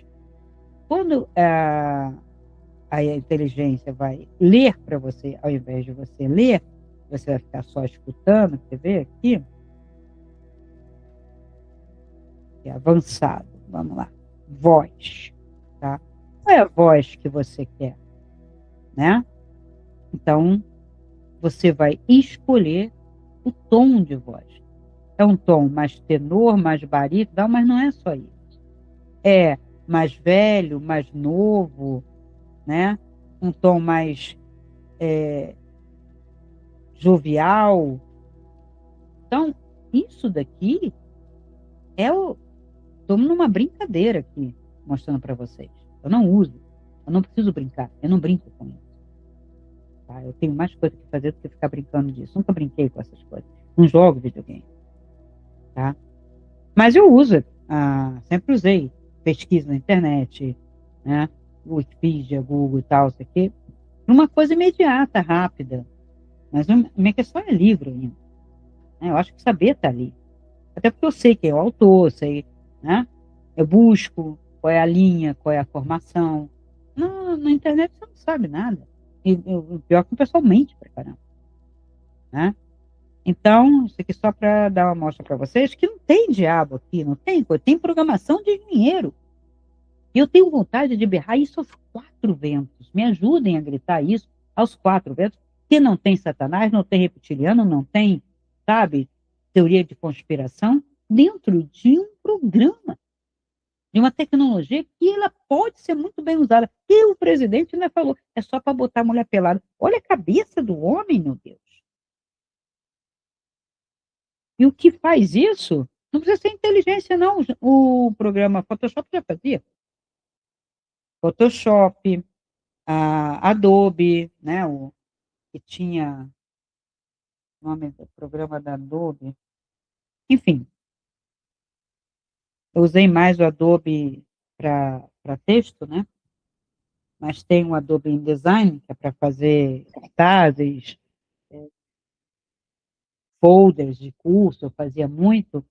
Quando a inteligência vai ler para você, ao invés de você ler, você vai ficar só escutando. Quer ver aqui? É avançado. Vamos lá. Voz. Tá? Qual é a voz que você quer? Né? Então, você vai escolher o tom de voz. É um tom mais tenor, mais barítono, mas não é só isso. É mais velho, mais novo, né? Um tom mais jovial. Então, isso daqui é o... Estou numa brincadeira aqui, mostrando para vocês. Eu não uso, eu não preciso brincar, eu não brinco com isso. Tá? Eu tenho mais coisa que fazer do que ficar brincando disso. Nunca brinquei com essas coisas. Não jogo videogame. Tá? Mas eu uso, sempre usei pesquisa na internet, né? Wikipedia, Google e tal, isso aqui, uma coisa imediata, rápida. Mas a minha questão é livro ainda. Né? Eu acho que saber está ali. Até porque eu sei quem é o autor, sei, né? Eu busco qual é a linha, qual é a formação. Na internet você não sabe nada. E o pior é que o pessoal mente pra caramba. Né? Então, isso aqui só para dar uma amostra para vocês que não tem diabo aqui, não tem coisa, tem programação de dinheiro. E eu tenho vontade de berrar isso aos quatro ventos. Me ajudem a gritar isso aos quatro ventos, que não tem Satanás, não tem reptiliano, não tem, sabe, teoria de conspiração, dentro de um programa, de uma tecnologia que ela pode ser muito bem usada. E o presidente ainda falou, é só para botar a mulher pelada. Olha a cabeça do homem, meu Deus. E o que faz isso, não precisa ser inteligência, não. O programa Photoshop já fazia. Photoshop, a Adobe, né, que tinha o nome do programa da Adobe. Enfim, eu usei mais o Adobe para texto, né? Mas tem o Adobe InDesign, que é para fazer cartazes, folders de curso, eu fazia muito,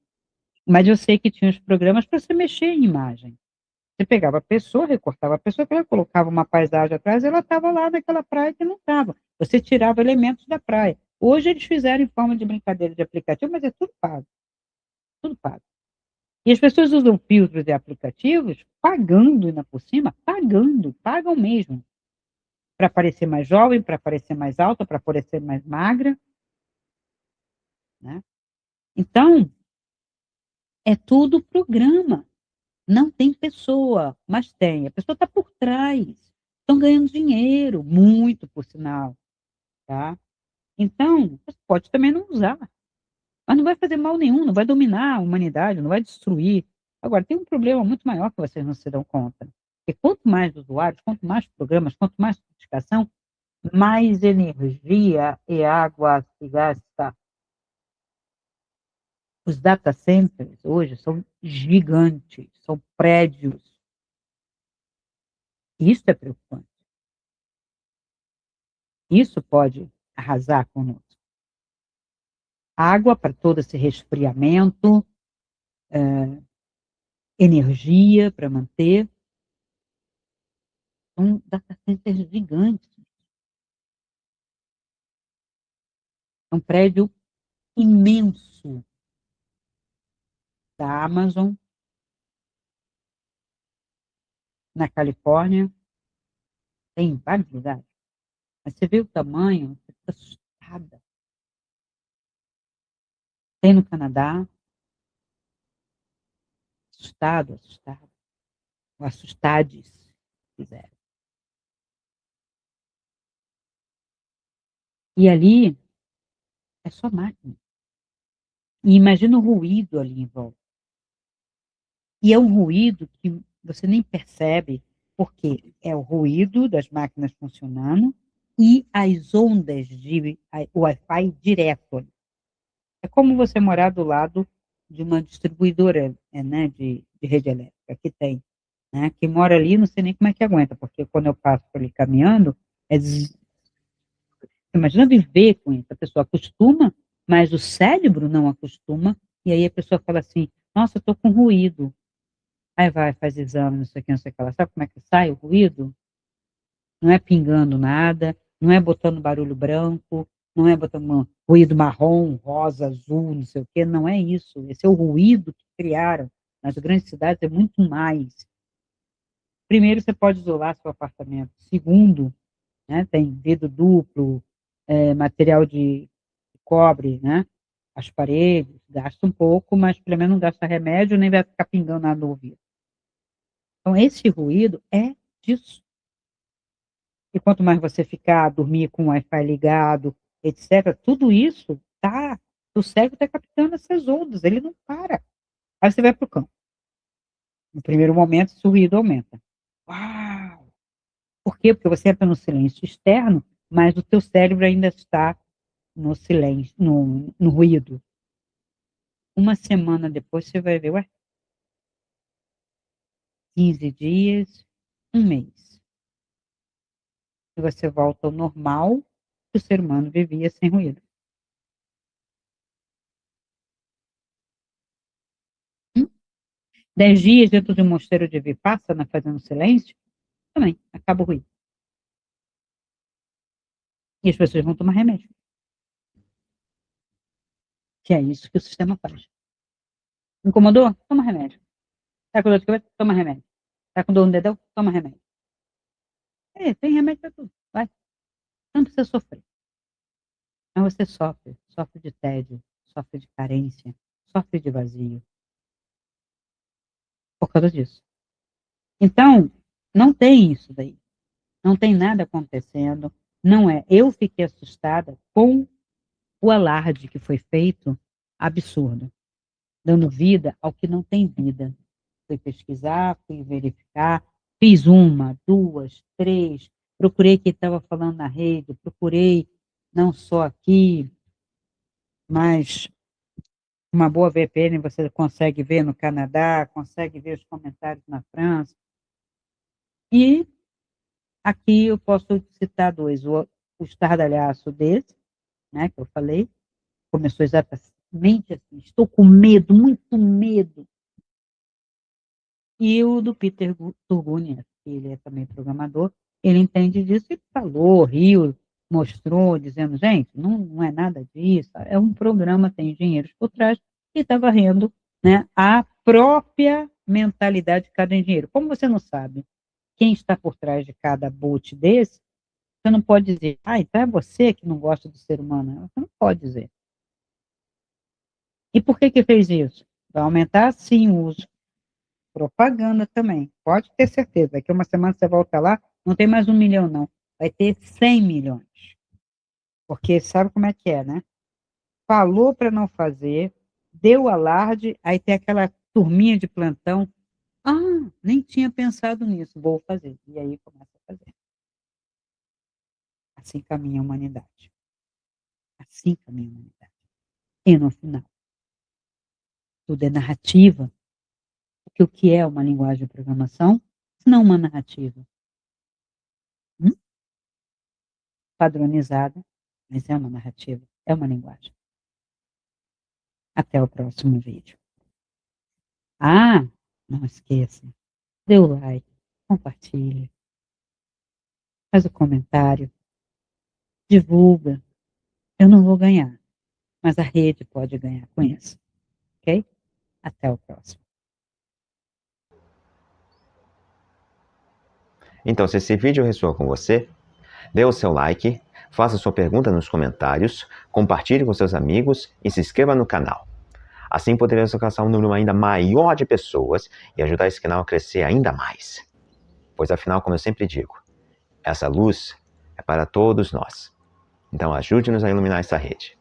mas eu sei que tinha os programas para você mexer em imagem. Você pegava a pessoa, recortava a pessoa, ela colocava uma paisagem atrás, ela estava lá naquela praia que não estava. Você tirava elementos da praia. Hoje eles fizeram em forma de brincadeira de aplicativo, mas é tudo pago, tudo pago. E as pessoas usam filtros e aplicativos pagando ainda por cima, pagando, pagam mesmo, para parecer mais jovem, para parecer mais alta, para parecer mais magra, né? Então, é tudo programa. Não tem pessoa, mas tem. A pessoa está por trás. Estão ganhando dinheiro, muito por sinal, tá? Então, você pode também não usar, mas não vai fazer mal nenhum, não vai dominar a humanidade, não vai destruir. Agora, tem um problema muito maior que vocês não se dão conta. Porque quanto mais usuários, quanto mais programas, quanto mais sofisticação, mais energia e água se gasta. Os data centers hoje são gigantes, são prédios. Isso é preocupante. Isso pode arrasar conosco. Água para todo esse resfriamento, energia para manter. São data centers gigantes. É um prédio imenso da Amazon, na Califórnia. Tem em vários lugares. Mas você vê o tamanho, você fica assustada. Tem no Canadá, assustado, assustado. Ou assustades, se quiser. E ali é só máquina. E imagina o ruído ali em volta. E é um ruído que você nem percebe, porque é o ruído das máquinas funcionando e as ondas de Wi-Fi direto ali. É como você morar do lado de uma distribuidora, né, de rede elétrica, que tem. Né? Quem mora ali, não sei nem como é que aguenta, porque quando eu passo por ali caminhando, imagina viver com isso. A pessoa acostuma, mas o cérebro não acostuma, e aí a pessoa fala assim, nossa, eu estou com ruído. Aí vai, faz exame, não sei o que, não sei o que lá. Sabe como é que sai o ruído? Não é pingando nada, não é botando barulho branco, não é botando ruído marrom, rosa, azul, não sei o que, não é isso. Esse é o ruído que criaram. Nas grandes cidades é muito mais. Primeiro, você pode isolar seu apartamento. Segundo, né, tem vidro duplo, material de cobre, né? As paredes, gasta um pouco, mas pelo menos não gasta remédio, nem vai ficar pingando nada no ouvido. Então, esse ruído é disso. E quanto mais você ficar, dormir com o Wi-Fi ligado, etc., tudo isso tá, o cérebro está captando essas ondas, ele não para. Aí você vai para o campo. No primeiro momento, esse ruído aumenta. Uau! Por quê? Porque você entra no silêncio externo, mas o teu cérebro ainda está no silêncio, no ruído. Uma semana depois, você vai ver, ué, 15 dias, um mês. E você volta ao normal que o ser humano vivia sem ruído. 10 dias dentro de um mosteiro de Vipassana, fazendo silêncio, também acaba o ruído. E as pessoas vão tomar remédio. Que é isso que o sistema faz. Incomodou? Toma remédio. Tá com dor de cabeça? Toma remédio. Tá com dor no dedão? Toma remédio. Tem remédio para tudo. Vai. Não precisa sofrer. Mas você sofre. Sofre de tédio. Sofre de carência. Sofre de vazio. Por causa disso. Então, não tem isso daí. Não tem nada acontecendo. Não é. Eu fiquei assustada com o alarde que foi feito, absurdo, dando vida ao que não tem vida. Fui pesquisar, fui verificar, fiz uma, duas, três, procurei quem estava falando na rede, procurei não só aqui, mas uma boa VPN você consegue ver no Canadá, consegue ver os comentários na França. E aqui eu posso citar dois, o estardalhaço desse, né, que eu falei, começou exatamente assim, estou com medo, muito medo. E o do Peter Turgunia, que ele é também programador, ele entende disso e falou, riu, mostrou, dizendo, gente, não é nada disso, é um programa, tem engenheiros por trás, e está varrendo, né, a própria mentalidade de cada engenheiro. Como você não sabe quem está por trás de cada boot desse, você não pode dizer, então é você que não gosta do ser humano. Você não pode dizer. E por que fez isso? Vai aumentar, sim, o uso. Propaganda também. Pode ter certeza. Daqui uma semana você volta lá, não tem mais 1 milhão, não. Vai ter 100 milhões. Porque sabe como é que é, né? Falou para não fazer, deu alarde, aí tem aquela turminha de plantão. Nem tinha pensado nisso, vou fazer. E aí começa a fazer. Assim caminha a humanidade. Assim caminha a humanidade. E no final, tudo é narrativa. Porque o que é uma linguagem de programação, se não uma narrativa? Padronizada, mas é uma narrativa, é uma linguagem. Até o próximo vídeo. Não esqueça, dê o like, compartilhe, faz o comentário, divulga. Eu não vou ganhar, mas a rede pode ganhar com isso, ok? Até o próximo. Então, se esse vídeo ressoou com você, dê o seu like, faça sua pergunta nos comentários, compartilhe com seus amigos e se inscreva no canal. Assim poderemos alcançar um número ainda maior de pessoas e ajudar esse canal a crescer ainda mais. Pois afinal, como eu sempre digo, essa luz é para todos nós. Então ajude-nos a iluminar essa rede.